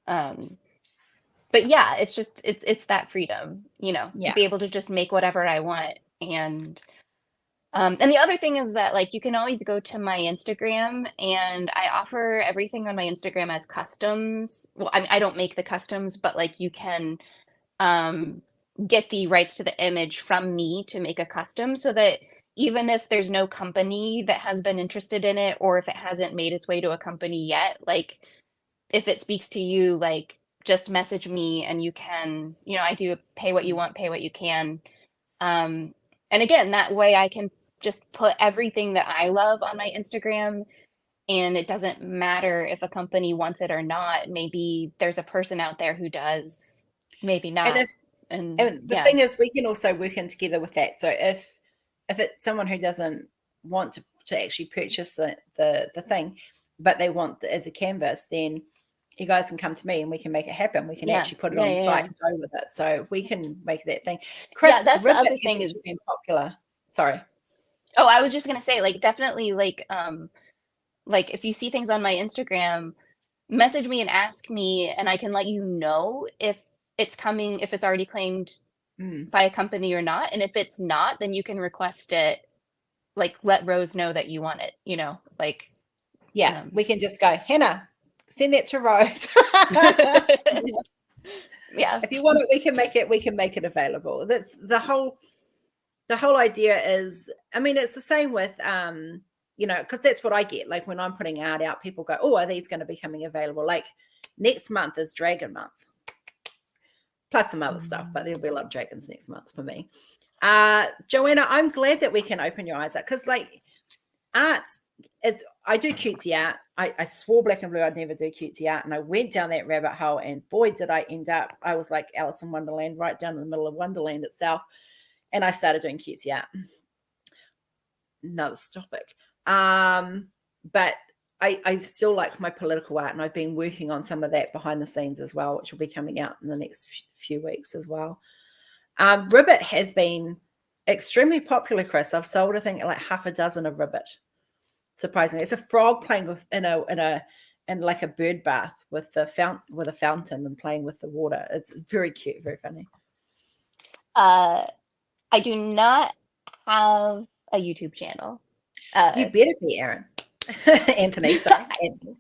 yeah, it's just it's that freedom, to be able to just make whatever I want. And the other thing is that like you can always go to my Instagram, and I offer everything on my Instagram as customs. Well, I mean, I don't make the customs, but like you can get the rights to the image from me to make a custom, so that even if there's no company that has been interested in it, or if it hasn't made its way to a company yet, like if it speaks to you, like just message me and you can, I do pay what you want, pay what you can. And again, that way I can just put everything that I love on my Instagram, and it doesn't matter if a company wants it or not. Maybe there's a person out there who does, maybe not. And the thing is, we can also work in together with that. So if it's someone who doesn't want to actually purchase the thing, but they want as a canvas, then you guys can come to me and we can make it happen. We can actually put it on the site and go with it. So we can make that thing. Chris, that's the other thing is been popular. Sorry. Oh, I was just gonna say, like, definitely, like if you see things on my Instagram, message me and ask me, and I can let you know if it's coming, if it's already claimed by a company or not. And if it's not, then you can request it, like let Rose know that you want it, like Yeah, we can just go, Hannah, send that to Rose. Yeah. If you want it, we can make it available. That's the whole idea is, I mean, it's the same with because that's what I get. Like when I'm putting art out, people go, oh, are these going to be coming available? Like next month is Dragon Month. Plus some other stuff, but there'll be a lot of dragons next month for me. Joanna, I'm glad that we can open your eyes up, because like arts, I do cutesy art. I swore black and blue I'd never do cutesy art, and I went down that rabbit hole, and boy did I end up, I was like Alice in Wonderland, right down in the middle of Wonderland itself, and I started doing cutesy art. Another topic. But I still like my political art, and I've been working on some of that behind the scenes as well, which will be coming out in the next few weeks as well. Ribbit has been extremely popular, Chris. I've sold, I think, like half a dozen of Ribbit. Surprisingly, it's a frog playing with in like a bird bath with a fountain and playing with the water. It's very cute, very funny. I do not have a YouTube channel. You better be, Aaron. Anthony, sorry. Anthony.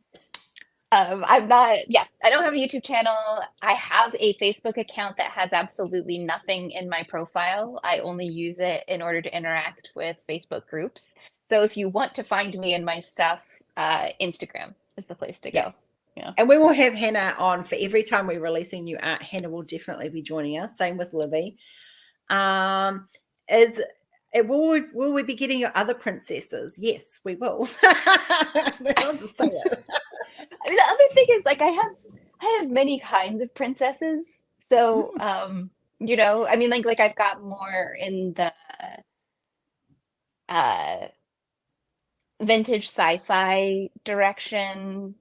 I'm not, I don't have a YouTube channel. I have a Facebook account that has absolutely nothing in my profile. I only use it in order to interact with Facebook groups. So if you want to find me and my stuff, Instagram is the place to go. Yes. Yeah. And we will have Hannah on for every time we're releasing new art. Hannah will definitely be joining us. Same with Libby. Will we be getting your other princesses? Yes, we will. I'll just say it. I mean, the other thing is, like, I have many kinds of princesses. So, I mean, like I've got more in the vintage sci-fi direction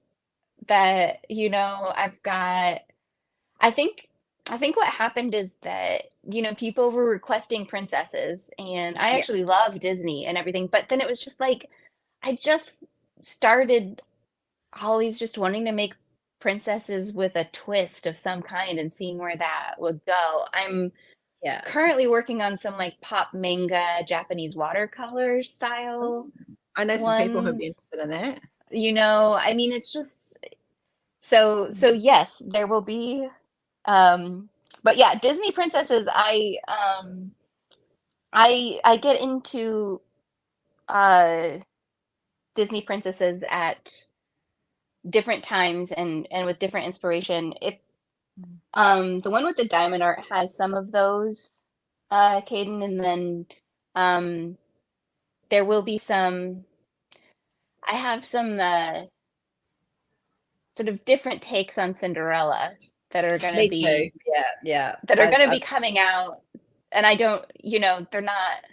that, I've got, I think what happened is that, people were requesting princesses, and I actually love Disney and everything, but then it was just like, I just started always just wanting to make princesses with a twist of some kind and seeing where that would go. I'm currently working on some like pop manga Japanese watercolor style. I know some people who'd be interested in that. I mean, it's just so yes, there will be but yeah, Disney princesses, I get into Disney princesses at different times and with different inspiration. If the one with the diamond art has some of those, Caden, and then there will be some. I have some sort of different takes on Cinderella that are going to be that are going to be coming out, and I don't, they're not.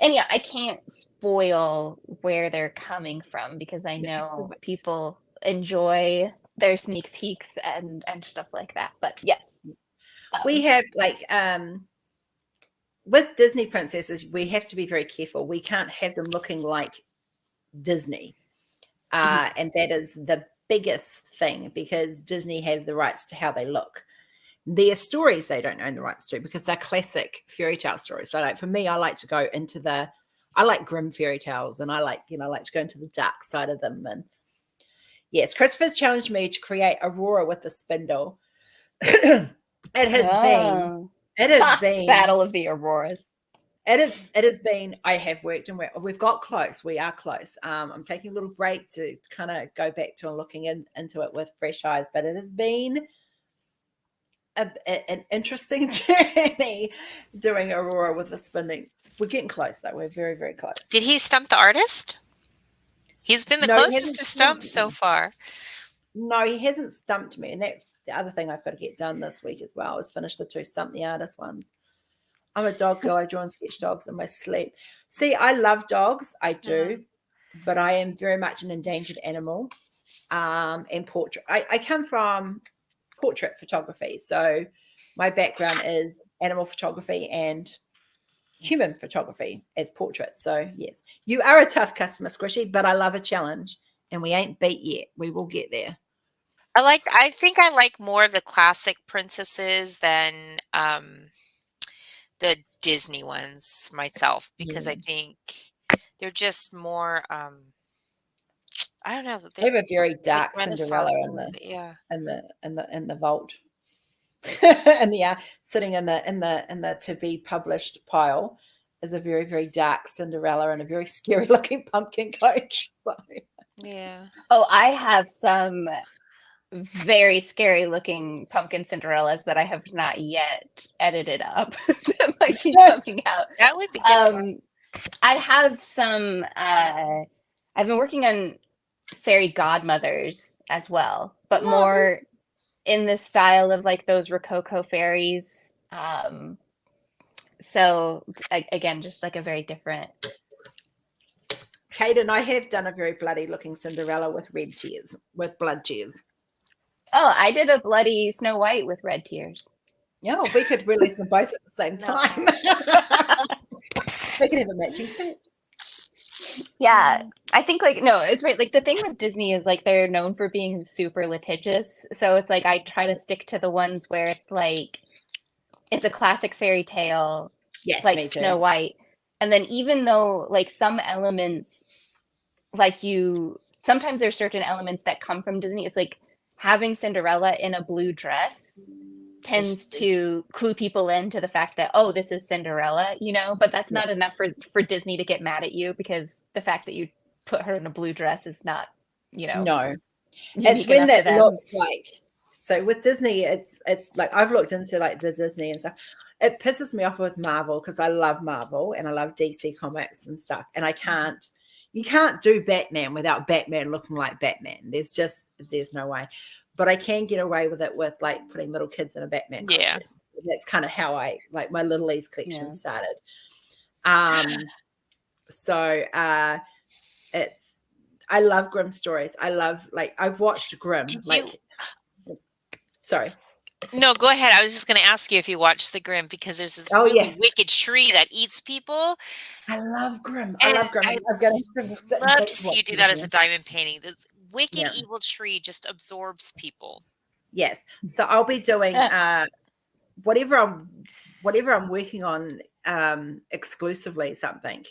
And yeah, I can't spoil where they're coming from because I know people enjoy their sneak peeks and stuff like that. But yes, we have like with Disney princesses, we have to be very careful. We can't have them looking like Disney, and that is the biggest thing, because Disney have the rights to how they look. Their stories they don't own the rights to, because they're classic fairy tale stories. So like for me, I like to go into I like grim fairy tales, and I like to go into the dark side of them. And yes, Christopher's challenged me to create Aurora with the spindle. It has been Battle of the Auroras. It has been, I have worked, and we've got close. We are close. I'm taking a little break to kind of go back to and looking into it with fresh eyes, but it has been an interesting journey doing Aurora with the spinning. We're getting close though. We're very, very close. Did he stump the artist? He's been the closest to stump so far. No, he hasn't stumped me. And that's the other thing I've got to get done this week as well, is finish the 2 Stump the Artist ones. I'm a dog girl. I draw and sketch dogs in my sleep. See, I love dogs. I do. But I am very much an endangered animal. And portrait. I come from portrait photography. So my background is animal photography and human photography as portraits. So yes, you are a tough customer, Squishy, but I love a challenge, and we ain't beat yet. We will get there. I think I like more of the classic princesses than the Disney ones myself, because I think they're just more I don't know. I have a very Like dark Cinderella Renaissance a little bit. Yeah. in the vault. And sitting in the to be published pile is a very, very dark Cinderella and a very scary looking pumpkin coach. So Yeah. Oh, I have some very scary looking pumpkin Cinderellas that I have not yet edited up that might be Yes. coming out. That would be good. I have some I've been working on fairy godmothers as well, but more in the style of like those Rococo fairies. So again, just like a very different. Kate and I have done a very bloody looking Cinderella with red tears, with blood tears. Oh, I did a bloody Snow White with red tears. Yeah, we could release them both at the same No. time. We could have a matching set. Yeah, I think like no, it's right. Like the thing with Disney is like they're known for being super litigious. So it's like I try to stick to the ones where it's like it's a classic fairy tale, Yes, like me too. Snow White. And then even though like some elements like sometimes there's certain elements that come from Disney, it's like having Cinderella in a blue dress tends to clue people into the fact that, oh, this is Cinderella, you know, but that's not enough for Disney to get mad at you because the fact that you put her in a blue dress is not, you know. No. It's when that looks like, so with Disney, it's like I've looked into like the Disney and stuff. It pisses me off with Marvel because I love Marvel and I love DC comics and stuff. And you can't do Batman without Batman looking like Batman. There's no way. But I can get away with it with like putting little kids in a Batman costume. Yeah. That's kind of how I like my Little Ease collection started. So I love Grimm stories. I love I've watched Grimm. Sorry. No, go ahead. I was just going to ask you if you watched the Grimm because there's this really wicked tree that eats people. I love Grimm. I love Grimm. I'm going to love to see you do that as a diamond painting. This wicked evil tree just absorbs people. Yes. So I'll be doing whatever I'm working on exclusively something.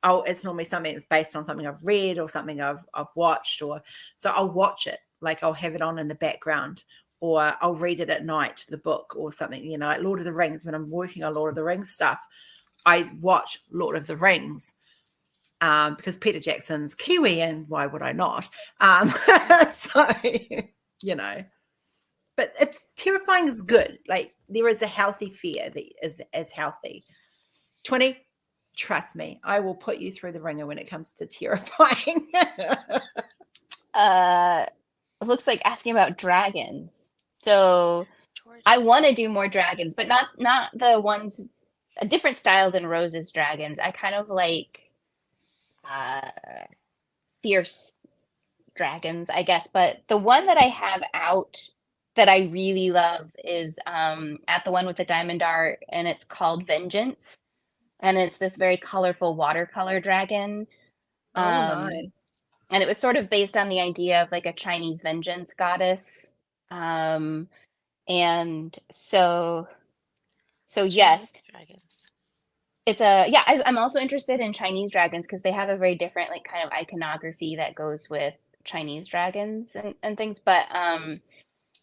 It's normally something that's based on something I've read or something I've watched, so I'll watch it. Like I'll have it on in the background, or I'll read it at night, the book or something. You know, like Lord of the Rings. When I'm working on Lord of the Rings stuff, I watch Lord of the Rings because Peter Jackson's Kiwi, and why would I not? So you know, but it's terrifying is good. Like there is a healthy fear that is healthy. 20. Trust me, I will put you through the ringer when it comes to terrifying. It looks like asking about dragons. So I want to do more dragons, but not the ones, a different style than Rose's dragons. I kind of like fierce dragons, I guess. But the one that I have out that I really love is at the one with the diamond art, and it's called Vengeance. And it's this very colorful watercolor dragon. Nice. And it was sort of based on the idea of like a Chinese vengeance goddess. And so yes, dragons. It's I'm also interested in Chinese dragons because they have a very different like kind of iconography that goes with Chinese dragons and things. But I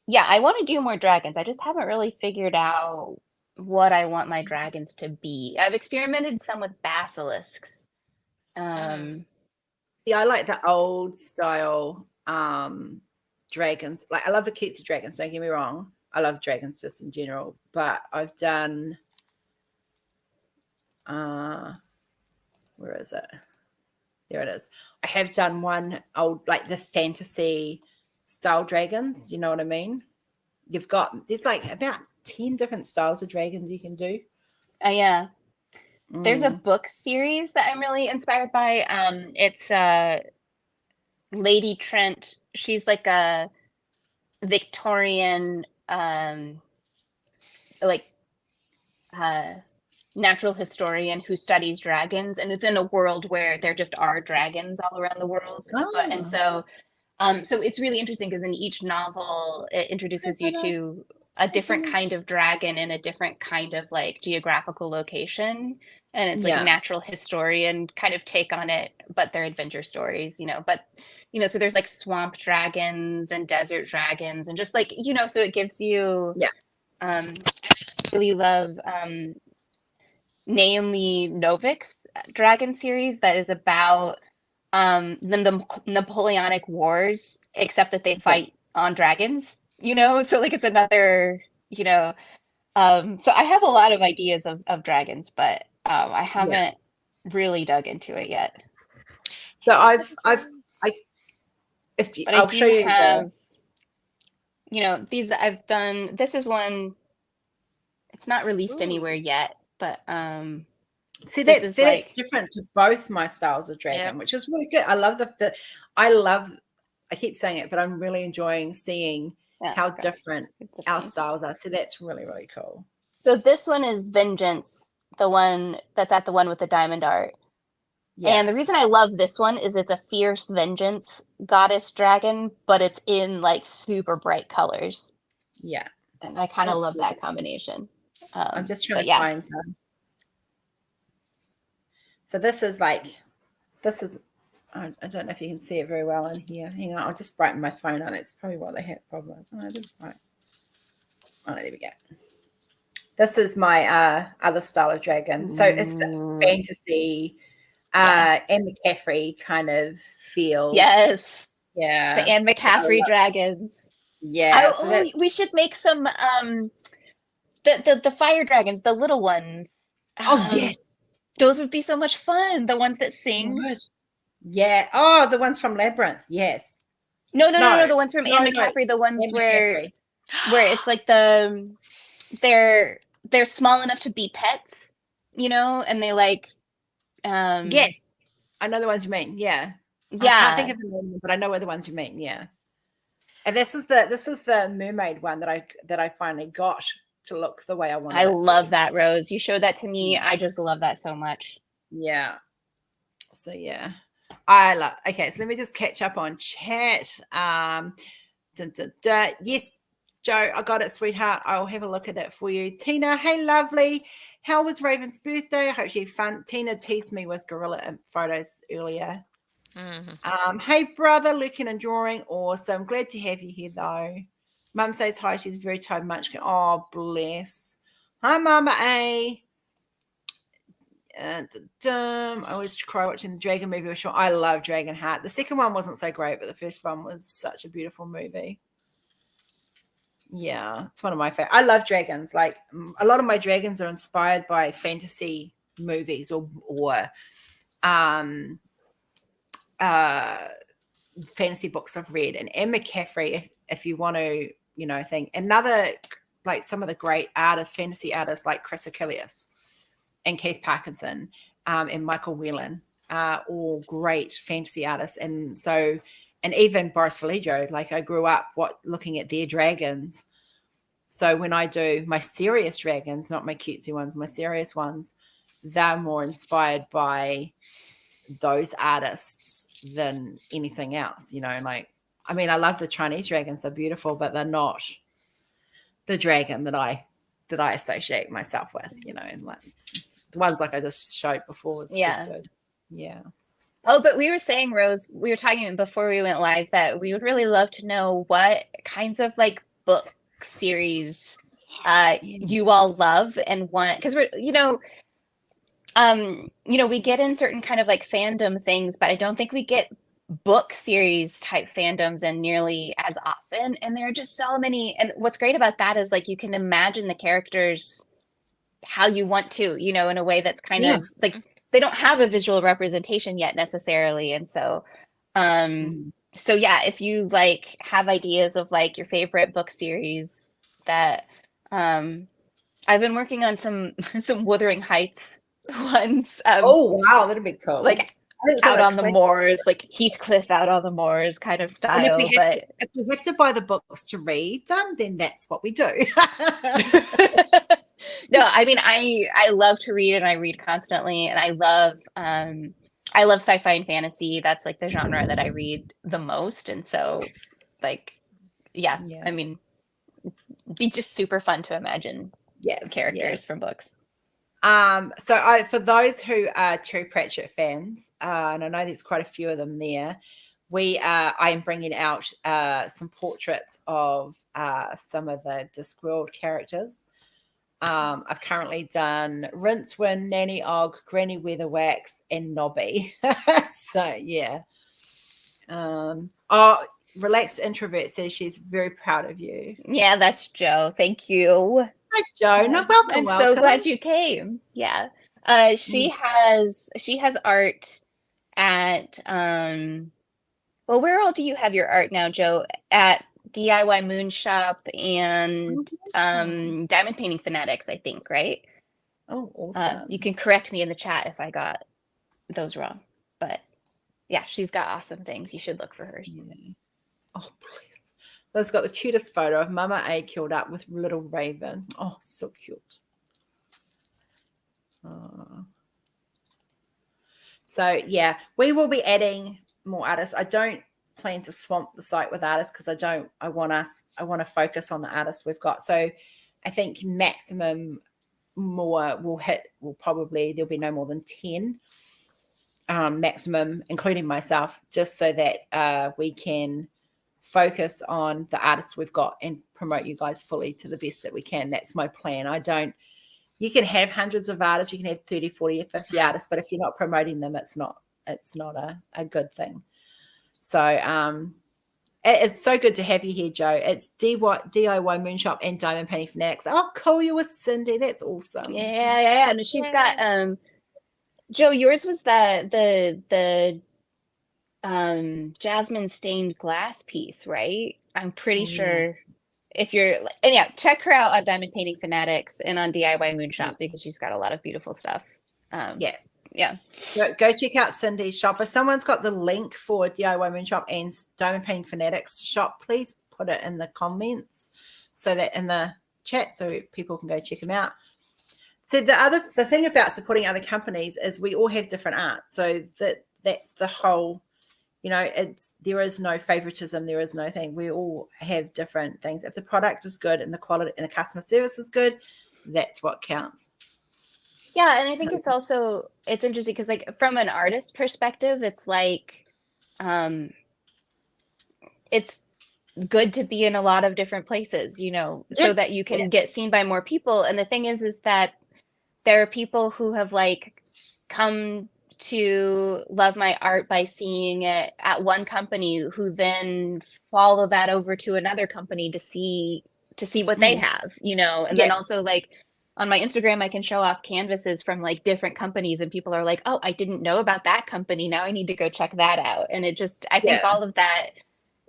want to do more dragons. I just haven't really figured out what I want my dragons to be. I've experimented some with basilisks. See, I like the old style dragons. Like I love the cutesy dragons, don't get me wrong. I love dragons just in general, but I've done where is it? There it is. I have done one old like the fantasy style dragons, you know what I mean? There's like about 10 different styles of dragons you can do. Yeah. There's a book series that I'm really inspired by. It's Lady Trent. She's like a Victorian natural historian who studies dragons, and it's in a world where there just are dragons all around the world. And so it's really interesting because in each novel it introduces you to a different kind of dragon in a different kind of like geographical location, and it's like Yeah. natural historian kind of take on it, but they're adventure stories, but so there's like swamp dragons and desert dragons and just like so it gives you I really love Naomi Novik's dragon series that is about the Napoleonic Wars, except that they fight on dragons, so like it's another so I have a lot of ideas of dragons, but I haven't really dug into it yet. So I'll show you have these I've done. This is one, it's not released anywhere yet, but see that's different to both my styles of dragon, which is really good. I love I keep saying it, but I'm really enjoying seeing how different our styles are. So that's really, really cool. So this one is Vengeance, the one with the diamond art. Yeah. And the reason I love this one is it's a fierce vengeance goddess dragon, but it's in like super bright colors. Yeah. And I kind of love that combination. I'm just trying to find her. So this is, I don't know if you can see it very well in here. Hang on, I'll just brighten my phone up. That's probably what they had problem. Oh, there we go. This is my other style of dragon. So it's the fantasy, Anne McCaffrey kind of feel. Yes. Yeah. The Anne McCaffrey dragons. Yeah. We should make some the fire dragons, the little ones. Oh yes. Those would be so much fun. The ones that sing. Oh, yeah. Oh, the ones from Labyrinth. Yes. No. The ones from Anne McCaffrey. The ones where it's like they're small enough to be pets, and they like. Yes, I know the ones you mean. Yeah. I can't think of the name, but I know the ones you mean. Yeah. And this is the mermaid one that I finally got to look the way I wanted. I love that, Rose. You showed that to me. I just love that so much. Yeah. So yeah, okay, so let me just catch up on chat. Yes, Joe, I got it, sweetheart. I'll have a look at it for you. Tina, hey, lovely. How was Raven's birthday? I hope she had fun. Tina teased me with gorilla photos earlier. Mm-hmm. Hey, brother, looking and drawing. Awesome. Glad to have you here, though. Mum says hi. She's very tired munchkin. Oh, bless. Hi, Mama A. I always cry watching the Dragon movie. I love Dragonheart. The second one wasn't so great, but the first one was such a beautiful movie. Yeah, it's one of my favorites. I love dragons. Like a lot of my dragons are inspired by fantasy movies or fantasy books I've read. And Anne McCaffrey, if you want to, think another, like some of the great artists, fantasy artists like Chris Achilles and Keith Parkinson and Michael Whelan are all great fantasy artists. And so, and even Boris Vallejo, like I grew up looking at their dragons. So when I do my serious dragons, not my cutesy ones, my serious ones, they're more inspired by those artists than anything else, like, I mean, I love the Chinese dragons. They're beautiful, but they're not the dragon that I associate myself with, and like the ones like I just showed before was good. Yeah. Oh, but we were saying, Rose, we were talking before we went live that we would really love to know what kinds of like book series you all love and want, because we're we get in certain kind of like fandom things, but I don't think we get book series type fandoms and nearly as often. And there are just so many. And what's great about that is like you can imagine the characters how you want to, in a way that's kind of like they don't have a visual representation yet necessarily. And so if you like have ideas of like your favorite book series that I've been working on some Wuthering Heights ones. Oh wow, that'd be cool. Like out on the moors, like Heathcliff out on the moors kind of style. And if we have to buy the books to read them, then that's what we do. No, I mean I love to read and I read constantly, and I love sci-fi and fantasy. That's like the genre that I read the most, and so like I mean be just super fun to imagine characters from books. So for those who are Terry Pratchett fans, and I know there's quite a few of them there, I am bringing out some portraits of some of the Discworld characters. I've currently done Rincewind, Nanny Og, Granny Weatherwax, and Nobby. So yeah. Relaxed Introvert says she's very proud of you. Yeah, that's Joe. Thank you. Hi, Joe. No, welcome. I'm so glad you came. Yeah. She has art at well, where all do you have your art now, Joe? At DIY Moon Shop and Diamond Painting Fanatics, I think, right? Oh, awesome. You can correct me in the chat if I got those wrong. But yeah, she's got awesome things. You should look for hers. Yeah. Oh, please. Liz got the cutest photo of Mama A curled up with little Raven. Oh, so cute. So yeah, we will be adding more artists. I don't plan to swamp the site with artists because I want to focus on the artists we've got. So I think maximum more will probably, there'll be no more than 10 maximum, including myself, just so that we can focus on the artists we've got and promote you guys fully to the best that we can. That's my plan. You can have hundreds of artists, you can have 30, 40, 50 artists, but if you're not promoting them, it's not a good thing. So it's so good to have you here, Joe. It's DIY Moonshop and Diamond Painting Fanatics. Oh, cool, you with Cindy. That's awesome. Yeah. And she's got Joe, yours was the jasmine stained glass piece, right? I'm pretty sure. If you're, and yeah, check her out on Diamond Painting Fanatics and on DIY Moonshop because she's got a lot of beautiful stuff. Yes. Yeah. Go check out Cindy's shop. If someone's got the link for DIY Moonshop and Diamond Painting Fanatics shop, please put it in the comments so that in the chat so people can go check them out. So the thing about supporting other companies is we all have different art. So that's the whole, there is no favoritism. There is no thing. We all have different things. If the product is good and the quality and the customer service is good, that's what counts. Yeah. And I think it's interesting because like from an artist perspective, it's like, it's good to be in a lot of different places, so that you can get seen by more people. And the thing is that there are people who have like come to love my art by seeing it at one company who then follow that over to another company to see what they have, and then also like on my Instagram, I can show off canvases from like different companies and people are like, oh, I didn't know about that company. Now I need to go check that out. And I think all of that,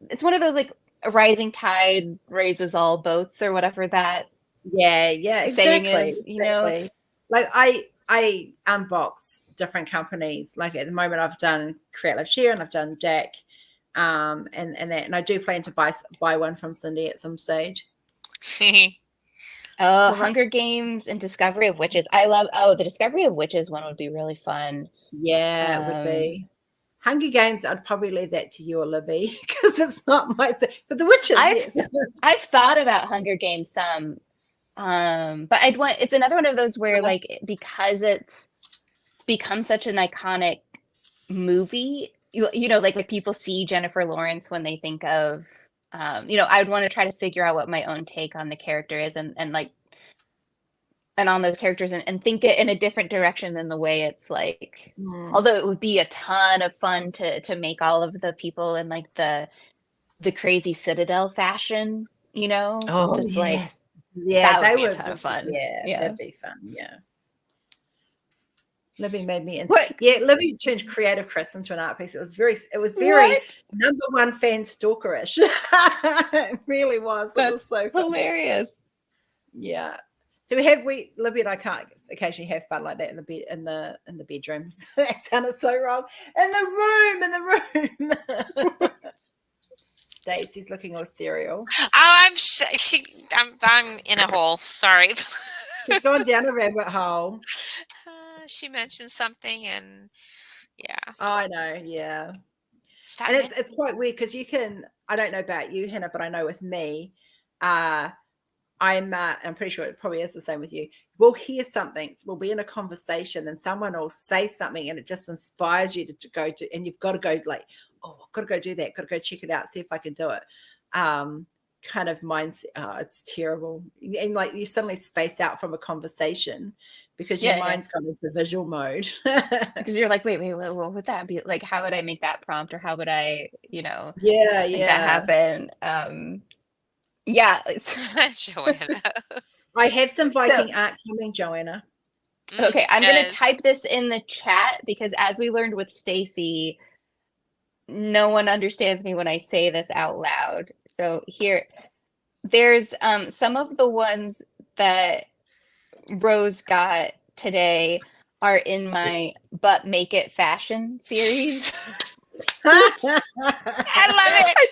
it's one of those like a rising tide raises all boats or whatever that saying is, exactly. Like I unbox different companies. Like at the moment I've done Create Live Share and I've done Jack and I do plan to buy one from Cindy at some stage. Hunger Games and Discovery of Witches. I love the Discovery of Witches one would be really fun. Yeah, it would be. Hunger Games, I'd probably leave that to you or Libby because it's not my thing. But the witches, I've thought about Hunger Games some. But it's another one of those where like because it's become such an iconic movie, like people see Jennifer Lawrence when they think of I would want to try to figure out what my own take on the character is and on those characters and think it in a different direction than the way it's like although it would be a ton of fun to make all of the people in like the crazy Citadel fashion, it's like that would be a ton of fun. Yeah, that'd be fun. Yeah. Libby made me Libby turned Creative Chris into an art piece. It was very number one fan stalkerish. It really was. It was so fun. Hilarious. Yeah. So Libby and I can't occasionally have fun like that in the bedrooms. That sounded so wrong. In the room. Stacey's looking all serial. Oh, I'm in a hole. Sorry. She's gone down a rabbit hole. She mentioned something, and yeah. I know, yeah. And it's quite weird because you can. I don't know about you, Hannah, but I know with me, I I'm pretty sure it probably is the same with you. We'll hear something, we'll be in a conversation and someone will say something and it just inspires you to go to, and you've got to go like, oh, I've got to go do that, got to go check it out, see if I can do it. Kind of mindset. Oh, it's terrible. And like you suddenly space out from a conversation because your mind's gone into visual mode. Because you're like, wait, what would that be? Like, how would I make that prompt, or how would I, make that happen? Yeah. Joanna. I have some Viking art coming, Joanna. Okay, I'm going to type this in the chat because as we learned with Stacy, no one understands me when I say this out loud. So here, there's some of the ones that Rose got today are in my But Make It Fashion series. I love it.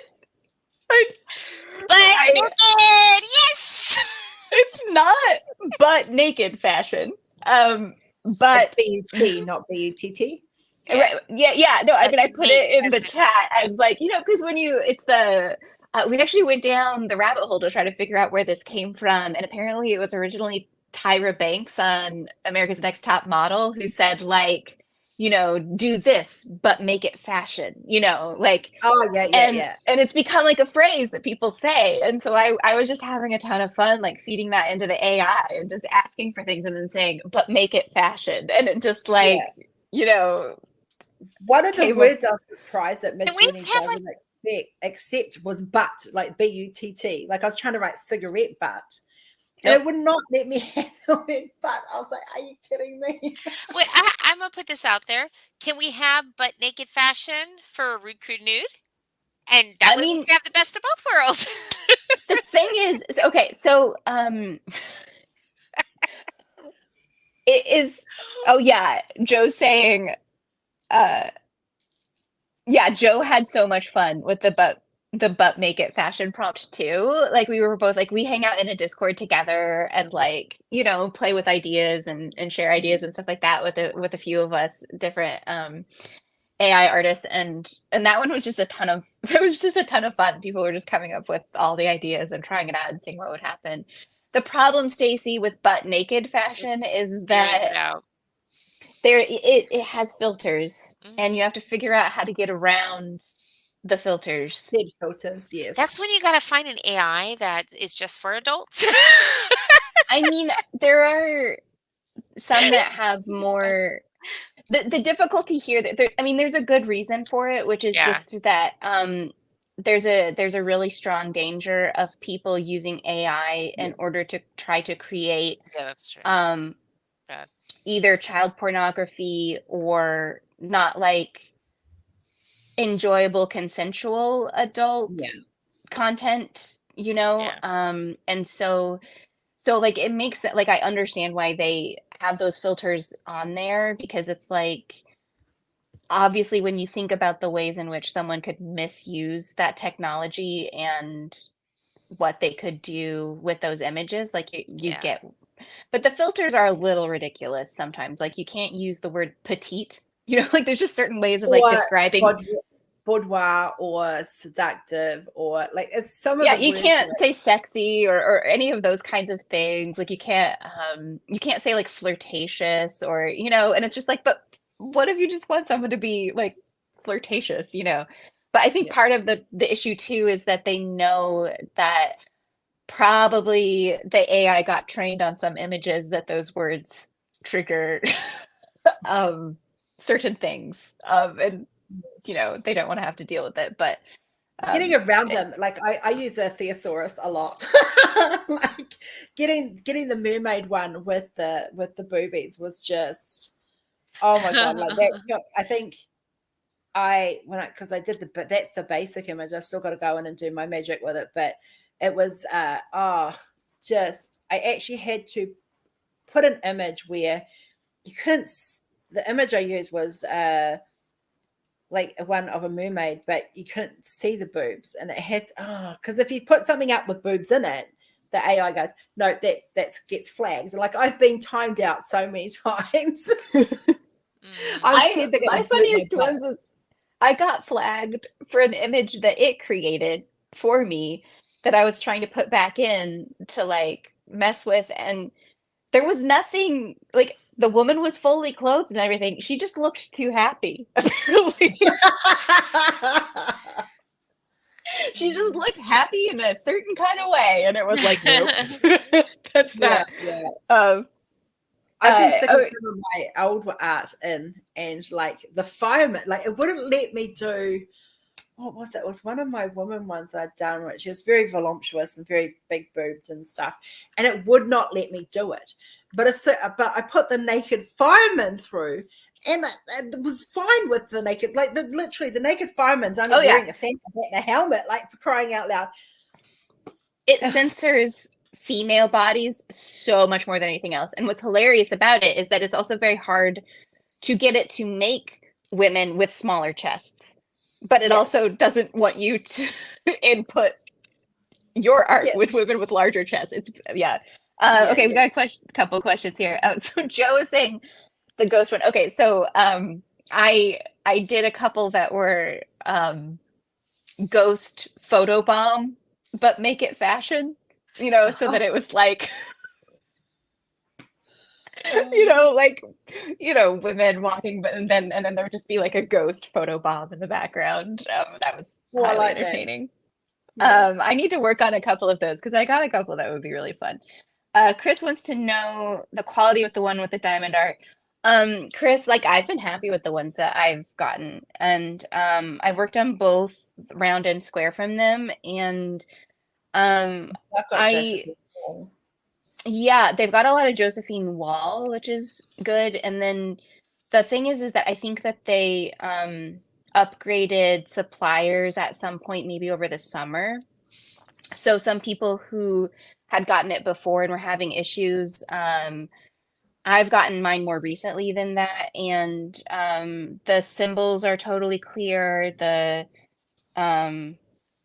Yes. It's not But Naked Fashion. But B-U-T, not B-U-T-T. Right. Yeah. No, I mean, I put it in the chat as like, because when it's the, we actually went down the rabbit hole to try to figure out where this came from. And apparently it was originally Tyra Banks on America's Next Top Model who said like, do this, but make it fashion, like, oh yeah. And it's become like a phrase that people say. And so I was just having a ton of fun, like feeding that into the AI and just asking for things and then saying, but make it fashion. And it just like, one of the words I was surprised that Midjourney doesn't accept was butt, like B-U-T-T. Like I was trying to write cigarette butt. And it would not let me have the word butt. I was like, are you kidding me? Wait, I'm going to put this out there. Can we have But Naked Fashion for a Recruit Nude? And that would have the best of both worlds. The thing is, okay, so it is, Joe's saying, Joe had so much fun with the But Make It Fashion prompt too. Like we were both like, we hang out in a Discord together and like, play with ideas and share ideas and stuff like that with a few of us different AI artists. And that one was just a ton of fun. People were just coming up with all the ideas and trying it out and seeing what would happen. The problem, Stacy, with But Naked Fashion is that it has filters and you have to figure out how to get around the filters. Filters, yes. That's when you got to find an AI that is just for adults. I mean, there are some that have more. The difficulty here, there's a good reason for it, which is just that there's a really strong danger of people using AI in order to try to create that's true. Either child pornography or not like enjoyable consensual adult content, and so like it makes it like I understand why they have those filters on there, because it's like obviously when you think about the ways in which someone could misuse that technology and what they could do with those images, like you get, but the filters are a little ridiculous sometimes. Like you can't use the word petite, like there's just certain ways of like describing boudoir or seductive or like it's some of you can't say sexy or any of those kinds of things. Like you can't say like flirtatious or and it's just like, but what if you just want someone to be like flirtatious, but I think part of the issue too is that they know that probably the AI got trained on some images that those words trigger certain things and they don't want to have to deal with it, but getting around them, like I use a thesaurus a lot. Like getting the mermaid one with the boobies was just, oh my god, like that. I think because I did that's the basic image. I've still got to go in and do my magic with it, but it was I actually had to put an image where you couldn't. The image I used was like one of a mermaid, but you couldn't see the boobs, and it had because if you put something up with boobs in it, the AI goes, no, that gets flagged. Like I've been timed out so many times. I'm scared my funniest ones is I got flagged for an image that it created for me that I was trying to put back in to like mess with, and there was nothing like the woman was fully clothed and everything. She just looked too happy. Apparently, she just looked happy in a certain kind of way, and it was like, nope, that's not. Yeah. Uh, I've been sticking oh, some of my old art in, and like the fireman, like it wouldn't let me do. What was it? It was one of my woman ones that I'd done, which is very voluptuous and very big boobed and stuff, and it would not let me do it. But I put the naked fireman through, and it was fine with the naked, like literally the naked fireman's only wearing a Santa hat and a helmet, like for crying out loud. It censors female bodies so much more than anything else. And what's hilarious about it is that it's also very hard to get it to make women with smaller chests. But it also doesn't want you to input your art with women with larger chests. It's okay, we've got a couple of questions here. So Joe is saying the ghost one. Okay, so I did a couple that were ghost photobomb, but make it fashion, so that it was like women walking, but and then there would just be like a ghost photobomb in the background. That was highly entertaining. I need to work on a couple of those because I got a couple that would be really fun. Chris wants to know the quality with the one with the diamond art. Chris, like I've been happy with the ones that I've gotten, and I've worked on both round and square from them, and they've got a lot of Josephine Wall, which is good. And then the thing is that I think that they upgraded suppliers at some point, maybe over the summer. So some people who had gotten it before and were having issues, I've gotten mine more recently than that. And the symbols are totally clear. I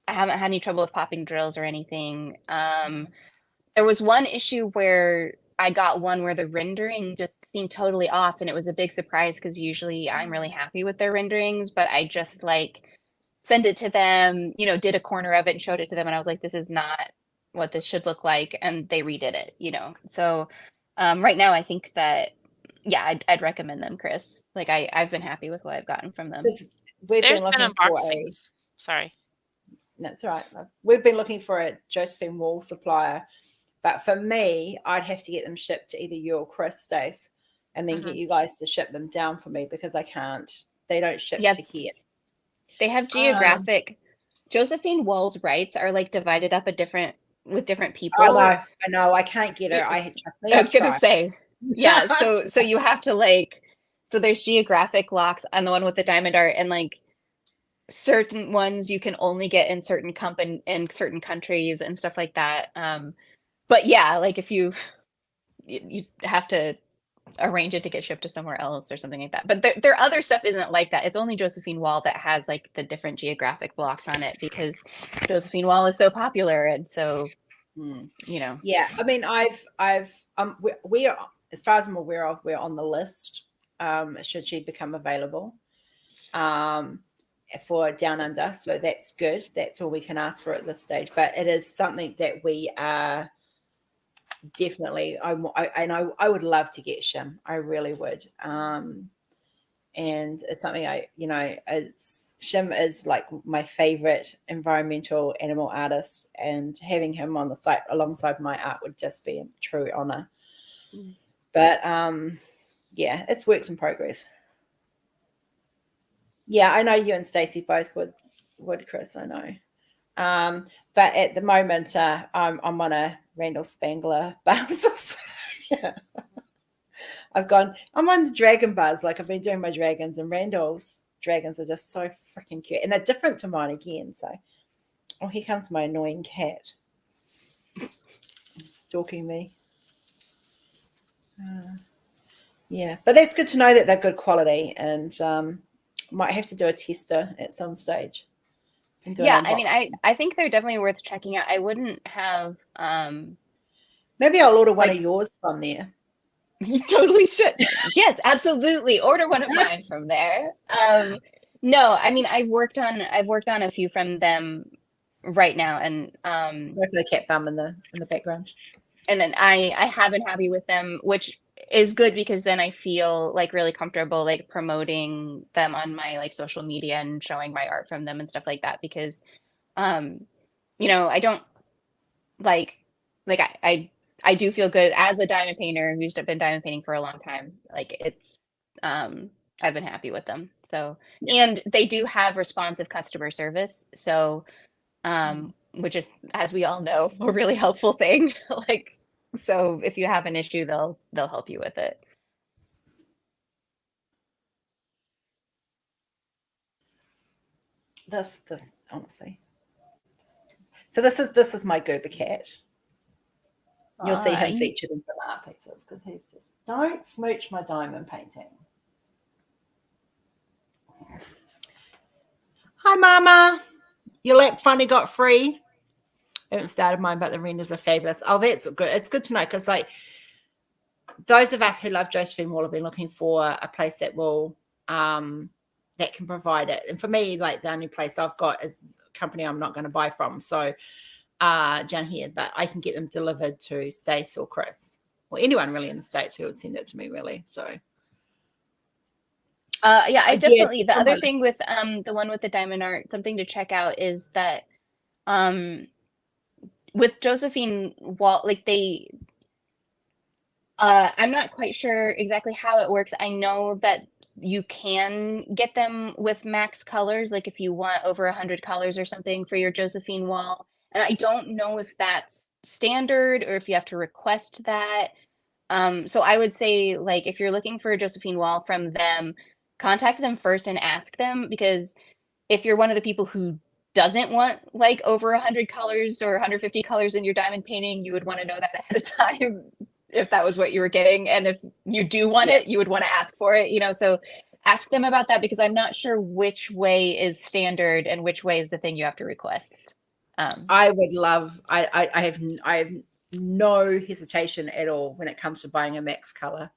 haven't had any trouble with popping drills or anything. There was one issue where I got one where the rendering just seemed totally off, and it was a big surprise because usually I'm really happy with their renderings, but I just like sent it to them, did a corner of it and showed it to them, and I was like, this is not what this should look like, and they redid it, So right now I think that, I'd recommend them, Chris. Like I've been happy with what I've gotten from them. There's been unboxings. Sorry. That's all right. We've been looking for a Josephine Wall supplier. But for me, I'd have to get them shipped to either you or Chris, Stace, and then get you guys to ship them down for me because I can't. They don't ship to here. They have geographic. Josephine Wall's rights are like divided up with different people. I know. I can't get her. I was gonna say, So you have to so there's geographic locks on the one with the diamond art, and like certain ones you can only get in certain countries and stuff like that. But like if you have to arrange it to get shipped to somewhere else or something like that. But their other stuff isn't like that. It's only Josephine Wall that has like the different geographic blocks on it because Josephine Wall is so popular, and so Yeah, I mean, we are, as far as I'm aware of, we're on the list. Should she become available for Down Under, so that's good. That's all we can ask for at this stage. But it is something that we are. Definitely, I would love to get Shim. I really would. And it's something Shim is like my favorite environmental animal artist, and having him on the site alongside my art would just be a true honor. But it's works in progress. Yeah, I know you and Stacey both would, Chris. I know. But at the moment, I'm on a Randall Spangler buzz. I'm on Dragon Buzz. Like I've been doing my dragons, and Randall's dragons are just so freaking cute, and they're different to mine again. So, here comes my annoying cat. He's stalking me. But that's good to know that they're good quality, and might have to do a tester at some stage. I mean, I think they're definitely worth checking out. I wouldn't have maybe I'll order one of yours from there. You totally should. Yes, absolutely. Order one of mine from there. No, I mean, I've worked on a few from them right now. And Sorry for the cat bum in the background. and then I have been happy with them, which is good because then I feel like really comfortable like promoting them on my like social media and showing my art from them and stuff like that, because you know, I don't like I do feel good as a diamond painter who's been diamond painting for a long time. Like it's I've been happy with them. So, and they do have responsive customer service. So which is, as we all know, a really helpful thing. Like, so if you have an issue, they'll help you with it. This honestly. So this is my Gerber cat. You'll see him featured in some art pieces because he's just, don't smooch my diamond painting. Hi, Mama. Your lap finally got free. I haven't started mine, but the renders are fabulous. Oh, that's good. It's good to know because, like, those of us who love Josephine Wall have been looking for a place that will that can provide it. And for me, like, the only place I've got is a company I'm not going to buy from. So down here, but I can get them delivered to Stace or Chris or anyone really in the States who would send it to me, really. So yeah, I definitely, the other thing with the one with the diamond art, something to check out is that with Josephine Wall, like they I'm not quite sure exactly how it works. I know that you can get them with max colors, like if you want over 100 colors or something for your Josephine Wall. And I don't know if that's standard or if you have to request that. So I would say, like, if you're looking for a Josephine Wall from them, contact them first and ask them, because if you're one of the people who doesn't want like over 100 colors or 150 colors in your diamond painting, you would want to know that ahead of time if that was what you were getting. And if you do want it, you would want to ask for it, you know, so ask them about that, because I'm not sure which way is standard and which way is the thing you have to request. I would love, I have no hesitation at all when it comes to buying a max color.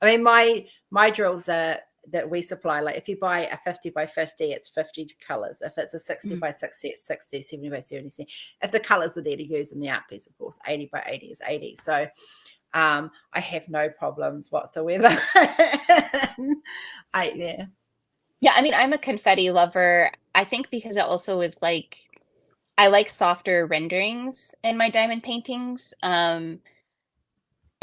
I mean, my drills are that we supply, like if you buy a 50 by 50, it's 50 colors. If it's a 60 by 60, it's 60, 70 by 70. If the colors are there to use in the art piece, of course, 80 by 80 is 80. So I have no problems whatsoever. Yeah, I mean, I'm a confetti lover. I think because it also is like, I like softer renderings in my diamond paintings,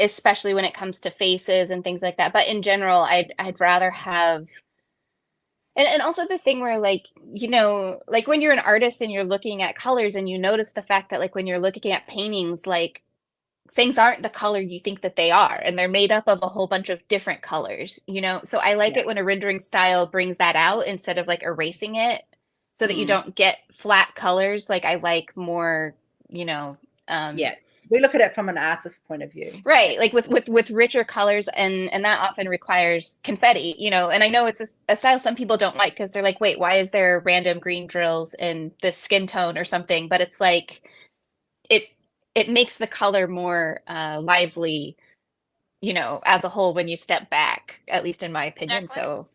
especially when it comes to faces and things like that. But in general, I'd rather have, and also the thing where, like, you know, like when you're an artist and you're looking at colors and you notice the fact that, like, when you're looking at paintings, like, things aren't the color you think that they are, and they're made up of a whole bunch of different colors, you know? So I like it when a rendering style brings that out instead of like erasing it, so that you don't get flat colors. Like I like more, you know, we look at it from an artist's point of view, right? Like with richer colors, and that often requires confetti, you know. And I know it's a style some people don't like because they're like, wait, why is there random green drills in this skin tone or something? But it's like it makes the color more lively, you know, as a whole when you step back, at least in my opinion. Exactly.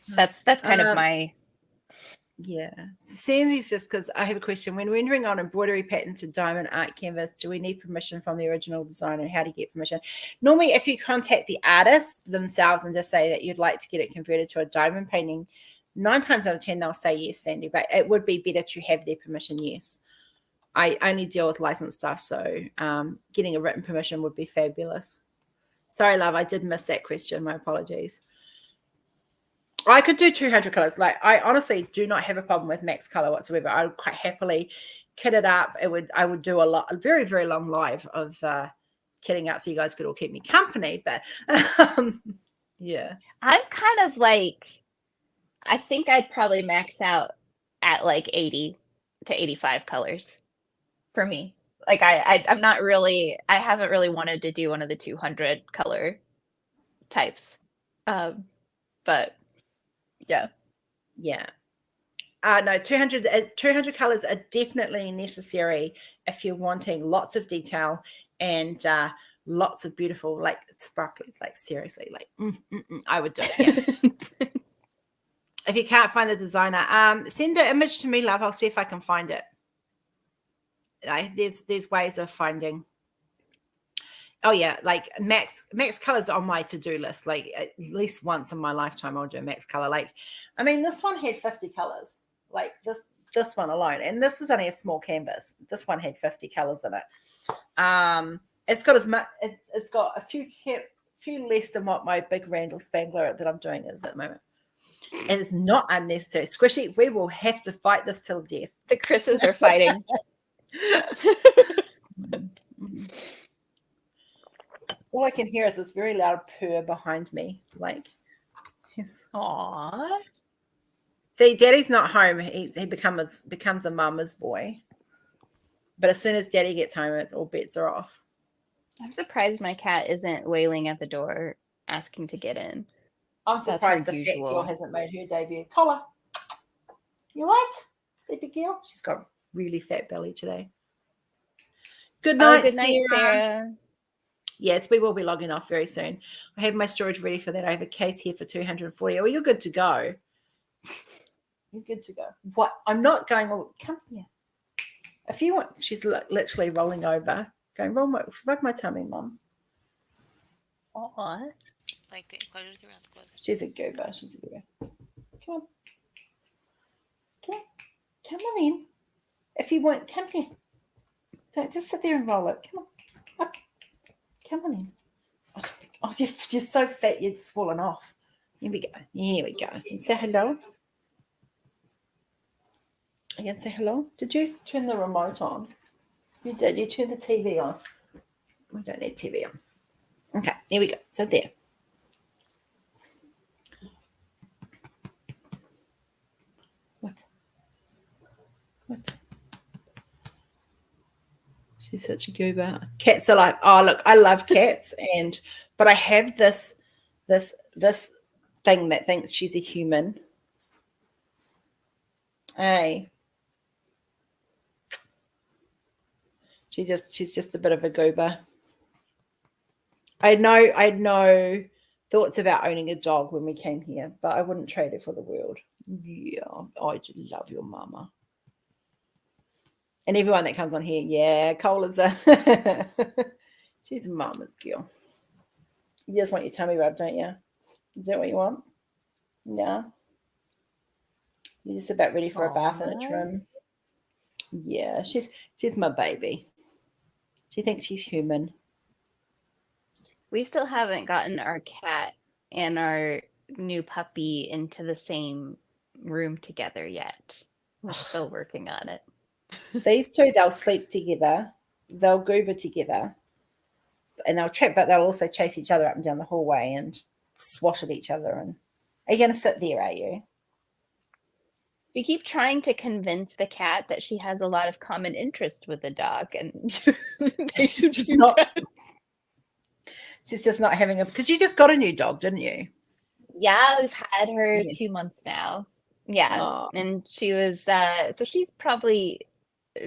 So that's kind of my. Yeah. Sandy's just, because I have a question. When rendering on embroidery pattern to diamond art canvas, do we need permission from the original designer? How do you get permission? Normally, if you contact the artist themselves and just say that you'd like to get it converted to a diamond painting, 9 times out of 10, they'll say yes, Sandy, but it would be better to have their permission, yes. I only deal with licensed stuff, so getting a written permission would be fabulous. Sorry, love, I did miss that question. My apologies. I could do 200 colors. Like, I honestly do not have a problem with max color whatsoever. I would quite happily kit it up. I would do a very, very long live of kitting up so you guys could all keep me company. But yeah. I'm kind of like, I think I'd probably max out at like 80 to 85 colors for me. Like I'm not really, I haven't really wanted to do one of the 200 color types. But yeah. No, 200 colors are definitely necessary if you're wanting lots of detail and lots of beautiful, like, sparklies. Like, seriously, like I would do it. Yeah. If you can't find the designer, send the image to me, love. I'll see if I can find it. there's ways of finding. Oh yeah, like max colors on my to-do list. Like at least once in my lifetime I'll do a max color. Like, I mean, this one had 50 colors, like this one alone, and this is only a small canvas. This one had 50 colors in it. It's got as much, it's got a few less than what my big Randall Spangler that I'm doing is at the moment. And it's not unnecessary. Squishy, we will have to fight this till death. The Chris's are fighting. All I can hear is this very loud purr behind me. Like, yes. Aww. See, Daddy's not home. He becomes a mama's boy. But as soon as Daddy gets home, it's all bets are off. I'm surprised my cat isn't wailing at the door asking to get in. I'm surprised the fat girl hasn't made her debut. Collar. You what? Sleepy girl? She's got a really fat belly today. Good night, good night, Sarah. Yes, we will be logging off very soon. I have my storage ready for that. I have a case here for 240. Oh, you're good to go. You're good to go. What? I'm not going. Come here. If you want, she's literally rolling over, going, rub my tummy, Mum. Aww. Like the enclosure around the clothes. She's a goober. She's a goober. Come on. Come on in. If you want, come here. Don't just sit there and roll it. Come on. Up. Come on in. Oh, you're so fat, you've fallen off. Here we go. Here we go. And say hello. Again, say hello. Did you turn the remote on? You did. You turned the TV on. We don't need TV on. Okay, here we go. So there. What? She's such a goober. Cats are like, oh look, I love cats, but I have this thing that thinks she's a human. Hey. She's just a bit of a goober. I had no thoughts about owning a dog when we came here, but I wouldn't trade it for the world. Yeah, I just love your mama. And everyone that comes on here, yeah, Cole is she's a mama's girl. You just want your tummy rubbed, don't you? Is that what you want? Yeah. You're just about ready for a bath and a trim. Yeah, she's my baby. She thinks she's human. We still haven't gotten our cat and our new puppy into the same room together yet. We're still working on it. These two, they'll sleep together, they'll goober together, and they'll also chase each other up and down the hallway and swat at each other. And are you going to sit there, are you? We keep trying to convince the cat that she has a lot of common interest with the dog, and she's just not having because you just got a new dog, didn't you? Yeah, we've had her 2 months now. Yeah. Oh. And she was so she's probably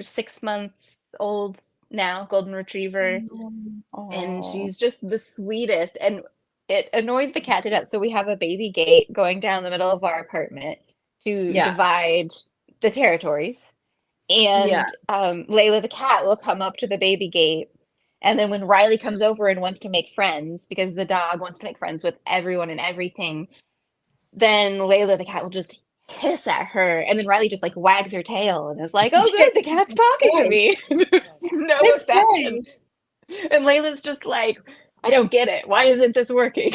6 months old now, golden retriever. Oh. And she's just the sweetest, and it annoys the cat to death. So we have a baby gate going down the middle of our apartment to divide the territories. And Layla the cat will come up to the baby gate. And then when Riley comes over and wants to make friends, because the dog wants to make friends with everyone and everything, then Layla the cat will just hiss at her. And then Riley just like wags her tail and is like, oh good, the cat's talking to me. No affection. And Layla's just like, I don't get it. Why isn't this working?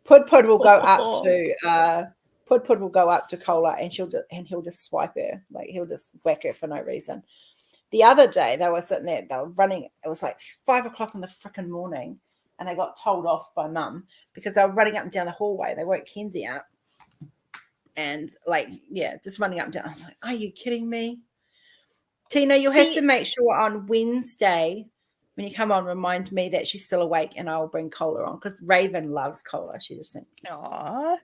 Pud will go up to Pud will go up to Cola and he'll just swipe her. Like he'll just whack her for no reason. The other day they were sitting there, they were running, it was like 5 o'clock in the freaking morning, and they got told off by Mum because they were running up and down the hallway. They woke Kenzie up and just running up and down. I was like, are you kidding me? Tina, you'll have to make sure on Wednesday when you come on, remind me that she's still awake, and I'll bring Cola on because Raven loves Cola. She just thinks, aww.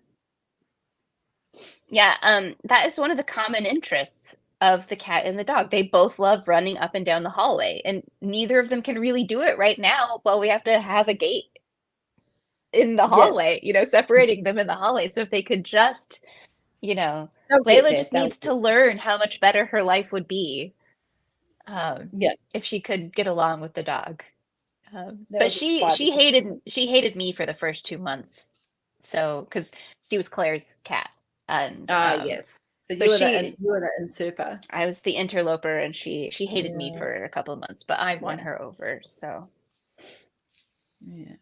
Yeah, that is one of the common interests of the cat and the dog. They both love running up and down the hallway, and neither of them can really do it right now. Well, we have to have a gate in the hallway, separating them in the hallway. So if they could just, Layla just needs to learn how much better her life would be Yeah. if she could get along with the dog. That But was a she spider. hated me for the first 2 months. So because she was Claire's cat, and Yes. So but you were the usurper. I was the interloper, and she hated me Yeah. for a couple of months, but I won her over. So Yeah.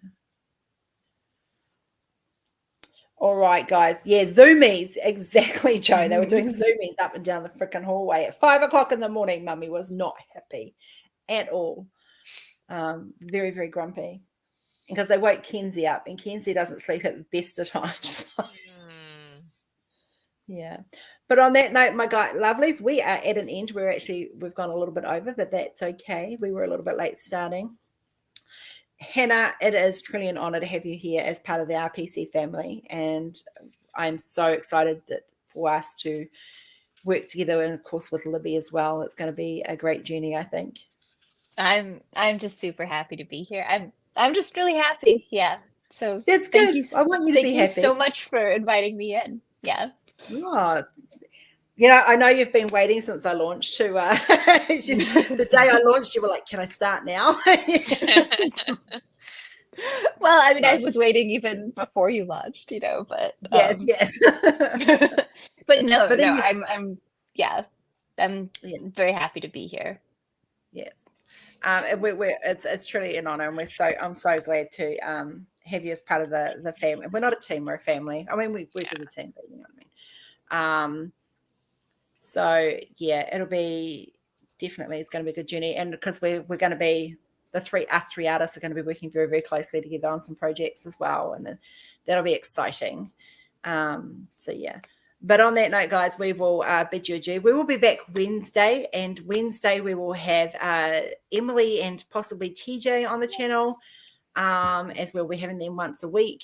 All right, guys. Yeah, Zoomies. Exactly, Joe. They were doing Zoomies up and down the freaking hallway at 5 o'clock in the morning. Mummy was not happy at all. Very, very grumpy. Because they woke Kenzie up, and Kenzie doesn't sleep at the best of times. Yeah. But on that note, my lovelies, we are at an end. We've gone a little bit over, but that's okay. We were a little bit late starting. Hannah, it is truly an honor to have you here as part of the RPC family. And I'm so excited for us to work together, and of course with Libby as well. It's going to be a great journey, I think. I'm just super happy to be here. I'm just really happy. Yeah. So That's thank good. you. I want you to be happy. Thank you so much for inviting me in. Yeah. Oh, I know you've been waiting since I launched to it's just the day I launched, you were like, can I start now? Well, I mean, I was waiting even before you launched, but yes. but no, But then I'm very happy to be here. Yes. And it's truly an honor, and I'm so glad to have you as part of the family. We're not a team, we're a family. I mean, we work as a team, but you know what I mean. So yeah, it'll be definitely, it's going to be a good journey, and because we're going to be three artists are going to be working very, very closely together on some projects as well, and that'll be exciting. So yeah. But on that note, guys, we will bid you adieu. We will be back Wednesday, and Wednesday we will have Emily and possibly TJ on the channel, as we'll be having them once a week.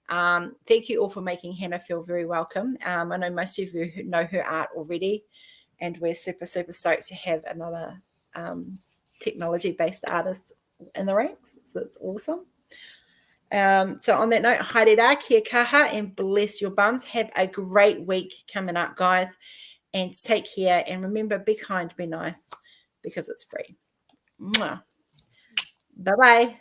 Thank you all for making Hannah feel very welcome. I know most of you who know her art already, and we're super, super stoked to have another technology-based artist in the ranks. So it's awesome. So on that note, haere rā, kia kaha, and bless your bums. Have a great week coming up, guys, and take care. And remember, be kind, be nice, because it's free. Mwah. Bye-bye.